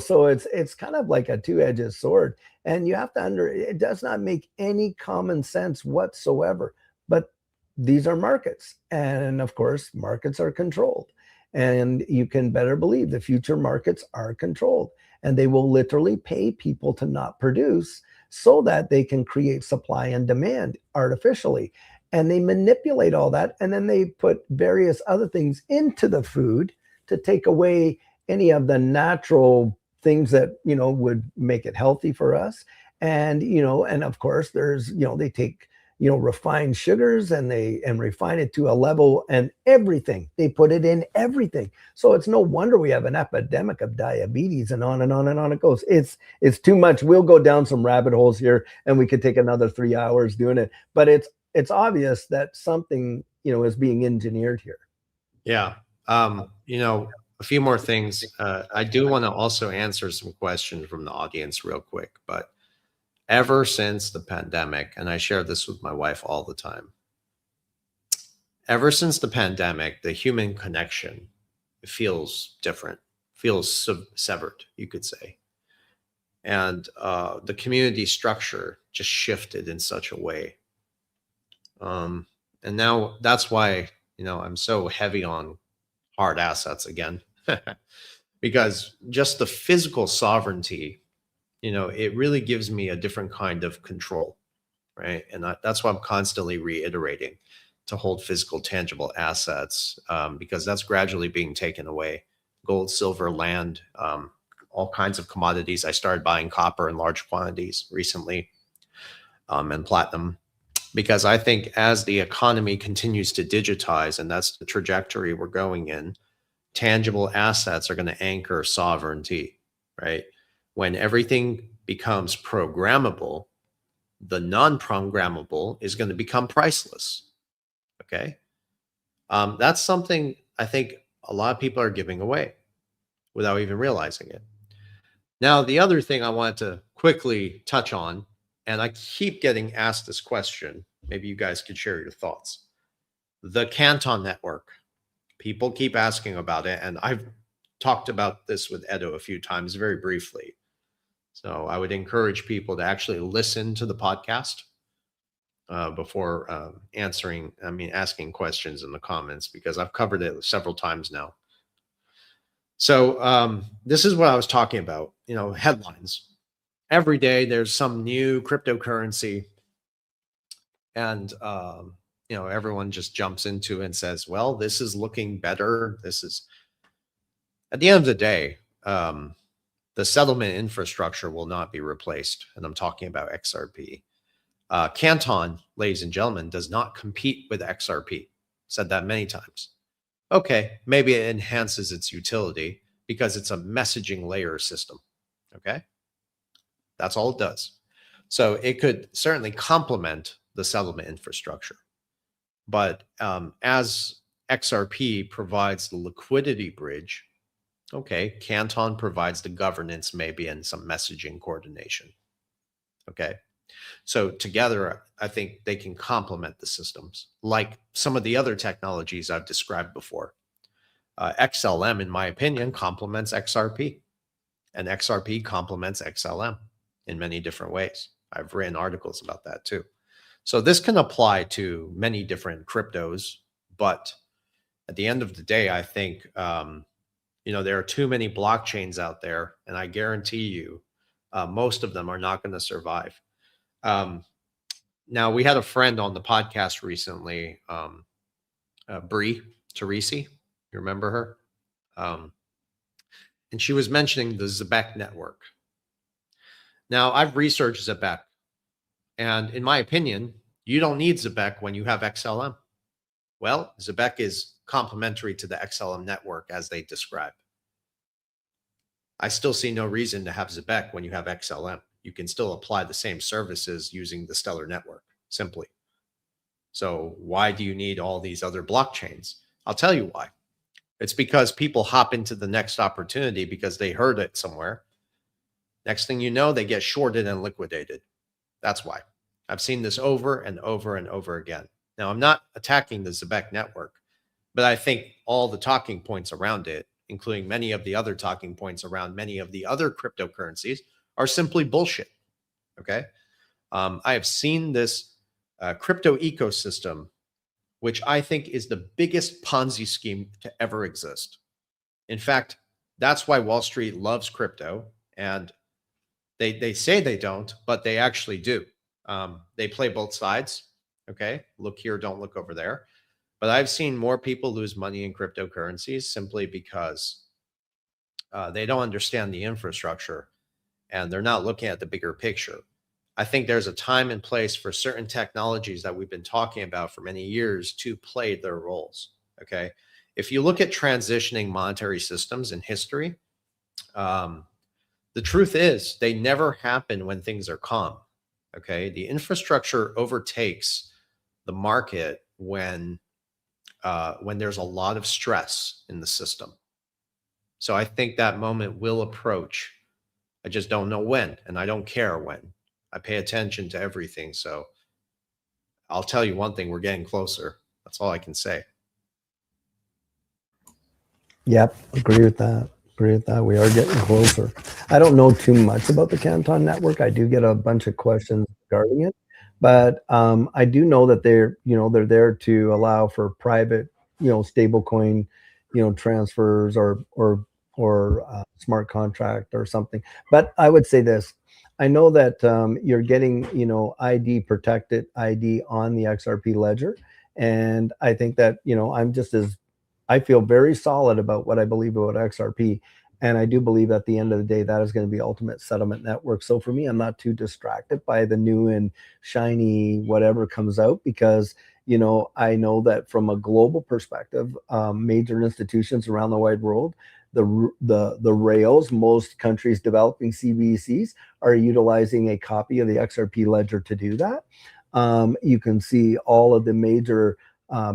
So it's kind of like a two-edged sword. And you have to it does not make any common sense whatsoever. But these are markets. And of course, markets are controlled. And you can better believe the future markets are controlled. And they will literally pay people to not produce so that they can create supply and demand artificially. And they manipulate all that. And then they put various other things into the food to take away any of the natural things that, would make it healthy for us. And, and of course, there's, they take refined sugars and refine it to a level, and everything, they put it in everything. So it's no wonder we have an epidemic of diabetes, and on and on and on it goes. It's too much. We'll go down some rabbit holes here and we could take another 3 hours doing it, but it's obvious that something, is being engineered here. Yeah. A few more things. I do want to also answer some questions from the audience real quick, but ever since the pandemic, and I share this with my wife all the time, ever since the pandemic, the human connection feels different, feels severed, you could say. And the community structure just shifted in such a way. And now that's why, I'm so heavy on hard assets again, because just the physical sovereignty, it really gives me a different kind of control, right? And that's why I'm constantly reiterating to hold physical, tangible assets, because that's gradually being taken away. Gold, silver, land, all kinds of commodities. I started buying copper in large quantities recently, and platinum, because I think as the economy continues to digitize, and that's the trajectory we're going in, tangible assets are going to anchor sovereignty, right? When everything becomes programmable, the non-programmable is going to become priceless. Okay. That's something I think a lot of people are giving away without even realizing it. Now, the other thing I wanted to quickly touch on, and I keep getting asked this question, maybe you guys could share your thoughts. The Canton network. People keep asking about it, and I've talked about this with Edo a few times very briefly. So I would encourage people to actually listen to the podcast before asking questions in the comments, because I've covered it several times now. So this is what I was talking about, headlines. Every day there's some new cryptocurrency, and everyone just jumps into it and says, well, this is looking better. This is, at the end of the day, the settlement infrastructure will not be replaced. And I'm talking about XRP. Canton, ladies and gentlemen, does not compete with XRP. Said that many times. Okay, maybe it enhances its utility because it's a messaging layer system. Okay, that's all it does. So it could certainly complement the settlement infrastructure. But as XRP provides the liquidity bridge, okay, Canton provides the governance maybe and some messaging coordination. Okay, so together, I think they can complement the systems like some of the other technologies I've described before. XLM, in my opinion, complements XRP, and XRP complements XLM in many different ways. I've written articles about that too. So this can apply to many different cryptos, but at the end of the day, I think there are too many blockchains out there, and I guarantee you, most of them are not going to survive. Now, we had a friend on the podcast recently, Bree Teresi. You remember her? And she was mentioning the Zebek network. Now, I've researched Zebek. And in my opinion, you don't need Zebek when you have XLM. Well, Zebek is complementary to the XLM network as they describe. I still see no reason to have Zebek when you have XLM. You can still apply the same services using the Stellar network, simply. So why do you need all these other blockchains? I'll tell you why. It's because people hop into the next opportunity because they heard it somewhere. Next thing you know, they get shorted and liquidated. That's why. I've seen this over and over and over again. Now, I'm not attacking the Zebek network, but I think all the talking points around it, including many of the other talking points around many of the other cryptocurrencies, are simply bullshit. Okay. I have seen this crypto ecosystem, which I think is the biggest Ponzi scheme to ever exist. In fact, that's why Wall Street loves crypto, and they say they don't, but they actually do. They play both sides. Okay. Look here, don't look over there. But I've seen more people lose money in cryptocurrencies simply because they don't understand the infrastructure and they're not looking at the bigger picture. I think there's a time and place for certain technologies that we've been talking about for many years to play their roles. Okay. If you look at transitioning monetary systems in history, the truth is they never happen when things are calm. Okay. The infrastructure overtakes the market when there's a lot of stress in the system. So I think that moment will approach. I just don't know when, and I don't care when. I pay attention to everything. So I'll tell you one thing, we're getting closer. That's all I can say. Yep, agree with that. Agree with that. We are getting closer. I don't know too much about the Canton network. I do get a bunch of questions regarding it, but I do know that they're there to allow for private, stable coin, transfers or smart contract or something. But I would say this. I know that you're getting, ID protected ID on the XRP ledger. And I think that, I feel very solid about what I believe about XRP. And I do believe at the end of the day, that is going to be ultimate settlement network. So for me, I'm not too distracted by the new and shiny whatever comes out because, I know that from a global perspective, major institutions around the wide world, the rails, most countries developing CBDCs are utilizing a copy of the XRP ledger to do that. You can see all of the major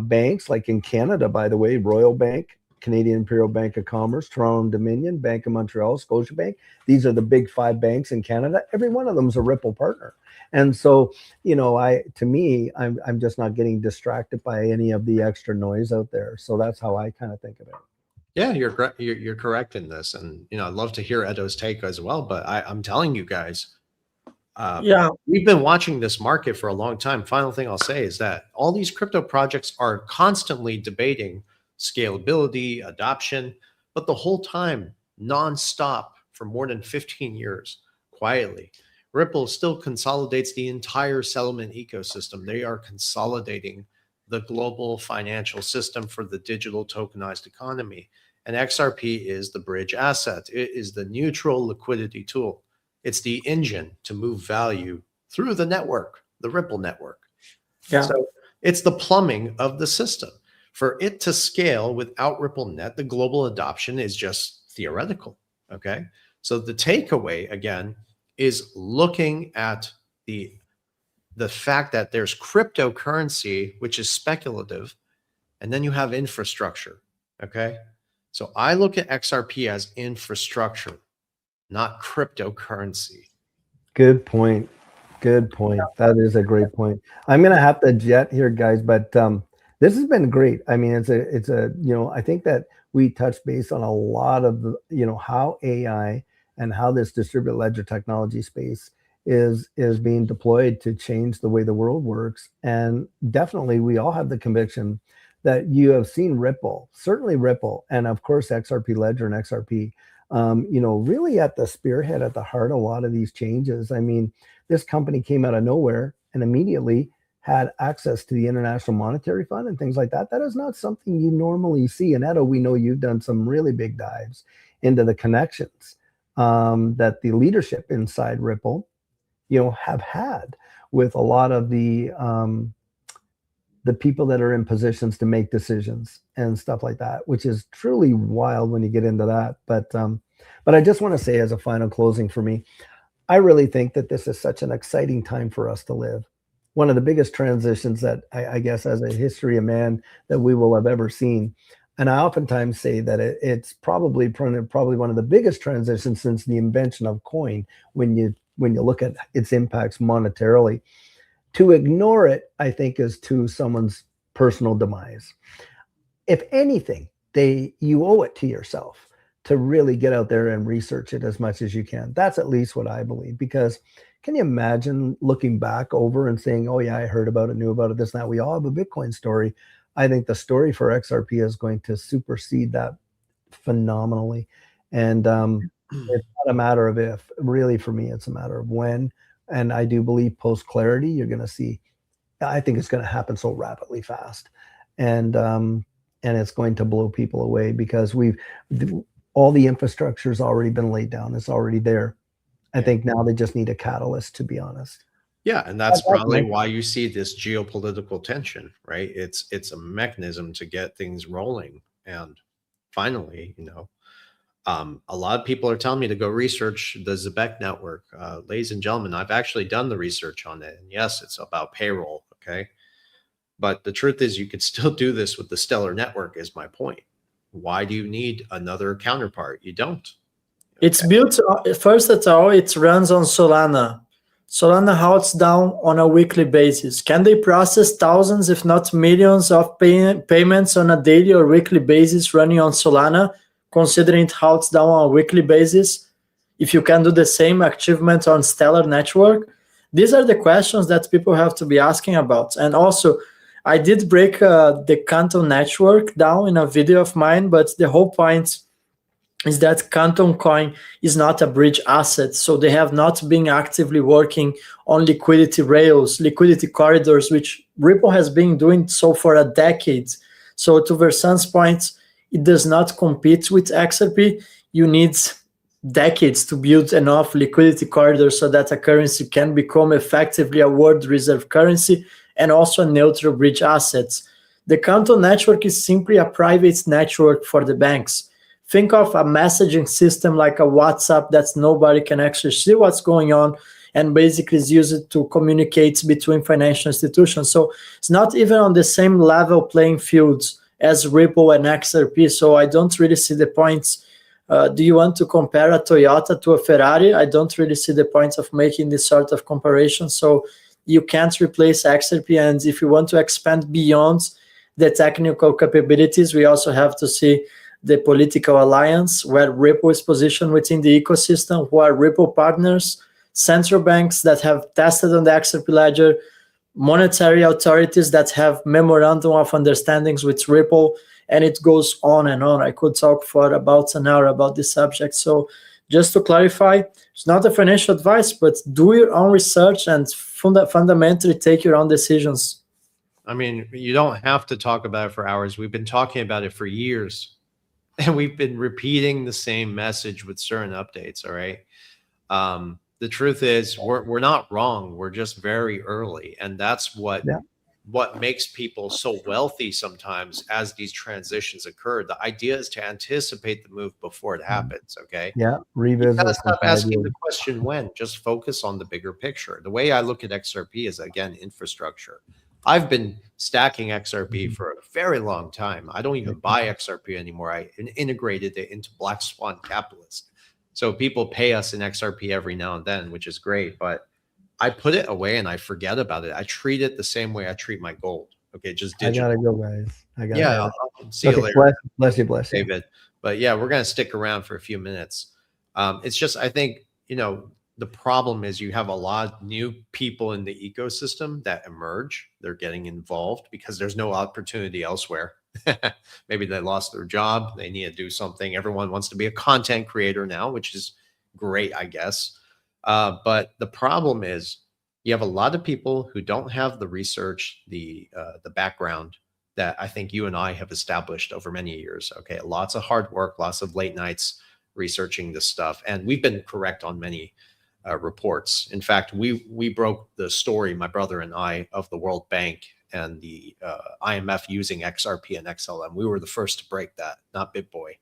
banks, like in Canada, by the way, Royal Bank, Canadian Imperial Bank of Commerce, Toronto Dominion, Bank of Montreal, Scotiabank. These are the big 5 banks in Canada. Every one of them is a Ripple partner. And so, I'm just not getting distracted by any of the extra noise out there. So that's how I kind of think of it. Yeah, you're correct in this, and I'd love to hear Edo's take as well. But I'm telling you guys, we've been watching this market for a long time. Final thing I'll say is that all these crypto projects are constantly debating scalability, adoption, but the whole time, nonstop for more than 15 years, quietly, Ripple still consolidates the entire settlement ecosystem. They are consolidating the global financial system for the digital tokenized economy. And XRP is the bridge asset. It is the neutral liquidity tool. It's the engine to move value through the network, the Ripple network. Yeah. So it's the plumbing of the system. For it to scale without RippleNet, the global adoption is just theoretical. Okay. So the takeaway, again, is looking at the fact that there's cryptocurrency, which is speculative, and then you have infrastructure. Okay. So I look at XRP as infrastructure, not cryptocurrency. Good point. Good point. That is a great point. I'm going to have to jet here, guys, but this has been great. I mean, I think that we touched base on a lot of the, how AI and how this distributed ledger technology space is being deployed to change the way the world works. And definitely we all have the conviction that you have seen Ripple, certainly Ripple, and of course XRP Ledger and XRP, really at the spearhead, at the heart of a lot of these changes. I mean, this company came out of nowhere and immediately had access to the International Monetary Fund and things like that. That is not something you normally see. And Edo, we know you've done some really big dives into the connections that the leadership inside Ripple, have had with a lot of the people that are in positions to make decisions and stuff like that, which is truly wild when you get into that. But I just want to say, as a final closing for me, I really think that this is such an exciting time for us to live. One of the biggest transitions that I guess as a history of man that we will have ever seen. And I oftentimes say that it's probably one of the biggest transitions since the invention of coin when you look at its impacts monetarily. To ignore it, I think, is to someone's personal demise. If anything, you owe it to yourself to really get out there and research it as much as you can. That's at least what I believe, because can you imagine looking back over and saying, oh yeah, I heard about it, knew about it, this and that. We all have a Bitcoin story. I think the story for XRP is going to supersede that phenomenally. And it's not a matter of if, really for me, it's a matter of when. And I do believe post clarity, you're going to see, I think it's going to happen so rapidly fast. And it's going to blow people away because all the infrastructure has already been laid down. It's already there. I think now they just need a catalyst, to be honest. Yeah, and that's probably why you see this geopolitical tension, right? It's a mechanism to get things rolling. And finally, a lot of people are telling me to go research the Zebek network. Ladies and gentlemen, I've actually done the research on it. And yes, it's about payroll, okay? But the truth is you could still do this with the Stellar network, is my point. Why do you need another counterpart? You don't. Okay. It's built, first of all, it runs on Solana. Solana halts down on a weekly basis. Can they process thousands, if not millions, of payments on a daily or weekly basis running on Solana, considering it halts down on a weekly basis? If you can do the same achievement on Stellar network? These are the questions that people have to be asking about. And also, I did break the Canton network down in a video of mine, but the whole point is that Canton coin is not a bridge asset. So they have not been actively working on liquidity rails, liquidity corridors, which Ripple has been doing so for a decade. So to Versan's point, it does not compete with XRP. You need decades to build enough liquidity corridors so that a currency can become effectively a world reserve currency and also a neutral bridge asset. The Canton network is simply a private network for the banks. Think of a messaging system like a WhatsApp that nobody can actually see what's going on, and basically is used to communicate between financial institutions. So it's not even on the same level playing fields as Ripple and XRP. So I don't really see the points. Do you want to compare a Toyota to a Ferrari? I don't really see the point of making this sort of comparison. So you can't replace XRP. And if you want to expand beyond the technical capabilities, we also have to see the political alliance where Ripple is positioned within the ecosystem, who are Ripple partners, central banks that have tested on the XRP ledger, monetary authorities that have memorandum of understandings with Ripple, and it goes on and on. I could talk for about an hour about this subject. So just to clarify, it's not a financial advice, but do your own research and fundamentally take your own decisions. I mean, you don't have to talk about it for hours. We've been talking about it for years. And we've been repeating the same message with certain updates, all right? The truth is we're not wrong. We're just very early. And that's what makes people so wealthy sometimes as these transitions occur. The idea is to anticipate the move before it happens, okay? Yeah, revisit. You gotta stop asking the question when. Just focus on the bigger picture. The way I look at XRP is, again, infrastructure. I've been stacking XRP for a very long time. I don't even buy XRP anymore. I integrated it into Black Swan Capitalist. So people pay us in XRP every now and then, which is great, but I put it away and I forget about it. I treat it the same way I treat my gold. Okay, just digital. I gotta go, guys. I gotta go. I'll see you later. Bless you, David. But yeah, we're gonna stick around for a few minutes. It's just, I think, the problem is you have a lot of new people in the ecosystem that emerge. They're getting involved because there's no opportunity elsewhere. Maybe they lost their job. They need to do something. Everyone wants to be a content creator now, which is great, I guess. But the problem is you have a lot of people who don't have the research, the background that I think you and I have established over many years. Okay, lots of hard work, lots of late nights researching this stuff. And we've been correct on many reports. In fact, we broke the story, my brother and I, of the World Bank and the IMF using XRP and XLM. We were the first to break that, not BitBoy,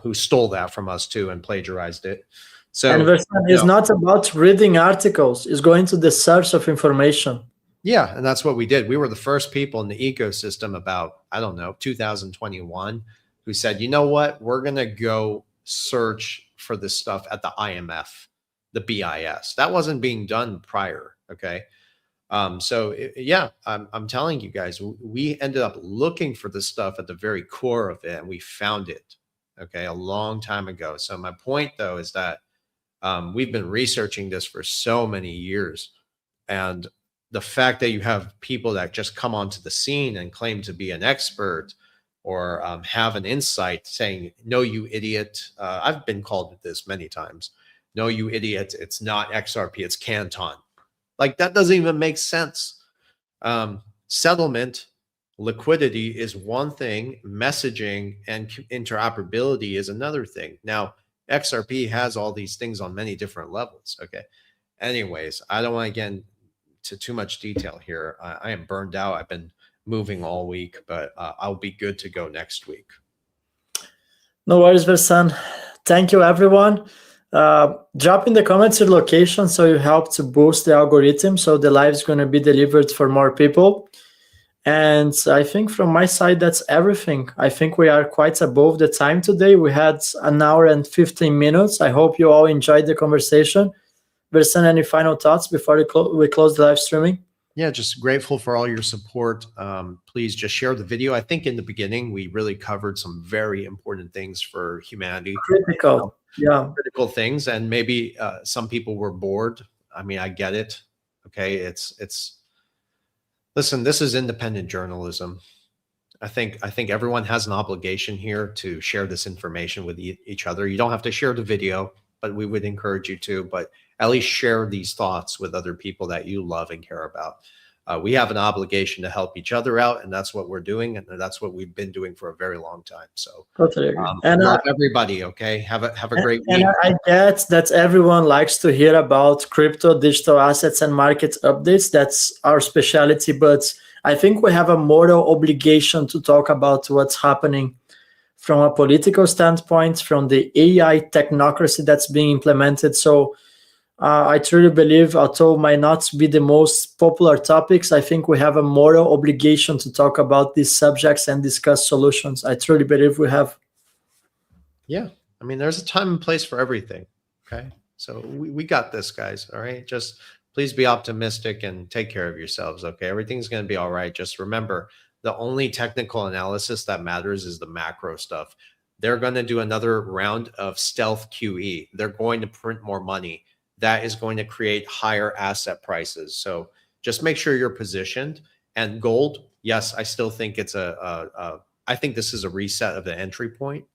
who stole that from us too and plagiarized it. So, and Versan is not about reading articles, it's going to the source of information. Yeah, and that's what we did. We were the first people in the ecosystem about, I don't know, 2021, who said, you know what, we're going to go search for this stuff at the IMF, the BIS. That wasn't being done prior, okay? Yeah, I'm telling you guys, we ended up looking for this stuff at the very core of it, and we found it, okay, a long time ago. So my point, though, is that we've been researching this for so many years, and the fact that you have people that just come onto the scene and claim to be an expert or have an insight saying, no, you idiot. I've been called this many times. No, you idiot. It's not XRP, it's Canton. Like, that doesn't even make sense. Settlement, liquidity is one thing. Messaging and interoperability is another thing. Now, XRP has all these things on many different levels. Okay. Anyways, I don't want to get into too much detail here. I am burned out. I've been moving all week, but I'll be good to go next week. No worries, Versan. Thank you, everyone. Drop in the comments your location so you help to boost the algorithm so the live is going to be delivered for more people. And I think from my side, that's everything. I think we are quite above the time today. We had 1 hour and 15 minutes. I hope you all enjoyed the conversation. Versan, any final thoughts before we close the live streaming? Yeah, just grateful for all your support. Please just share the video. I think in the beginning, we really covered some very important things for humanity. Critical, yeah. Critical things. And maybe some people were bored. I mean, I get it. Okay, listen, this is independent journalism. I think everyone has an obligation here to share this information with each other. You don't have to share the video, but we would encourage you to, but at least share these thoughts with other people that you love and care about. We have an obligation to help each other out, and that's what we're doing, and that's what we've been doing for a very long time. So totally agree. And love everybody, okay? Have a great week. And I get that everyone likes to hear about crypto, digital assets, and market updates. That's our specialty, but I think we have a moral obligation to talk about what's happening from a political standpoint, from the AI technocracy that's being implemented. So I truly believe, although it might not be the most popular topics, I think we have a moral obligation to talk about these subjects and discuss solutions. I truly believe we have. Yeah, I mean, there's a time and place for everything, okay? So we got this, guys, all right? Just please be optimistic and take care of yourselves, okay? Everything's going to be all right. Just remember, the only technical analysis that matters is the macro stuff. They're going to do another round of stealth QE. They're going to print more money. That is going to create higher asset prices. So just make sure you're positioned. And gold, yes, I still think it's I think this is a reset of the entry point,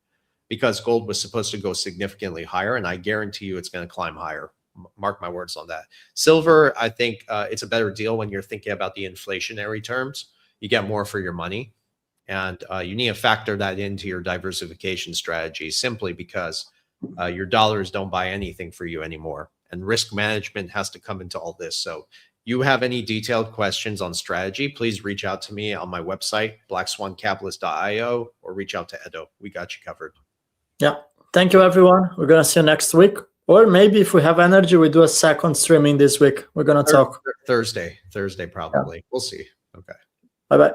because gold was supposed to go significantly higher, and I guarantee you it's going to climb higher. Mark my words on that. Silver, I think it's a better deal when you're thinking about the inflationary terms. You get more for your money, and you need to factor that into your diversification strategy, simply because your dollars don't buy anything for you anymore. And risk management has to come into all this. So you have any detailed questions on strategy, please reach out to me on my website, blackswancapitalist.io, or reach out to Edo. We got you covered. Yeah. Thank you, everyone. We're going to see you next week. Or maybe if we have energy, we do a second streaming this week. We're going to talk. Thursday, probably. Yeah. We'll see. Okay. Bye-bye.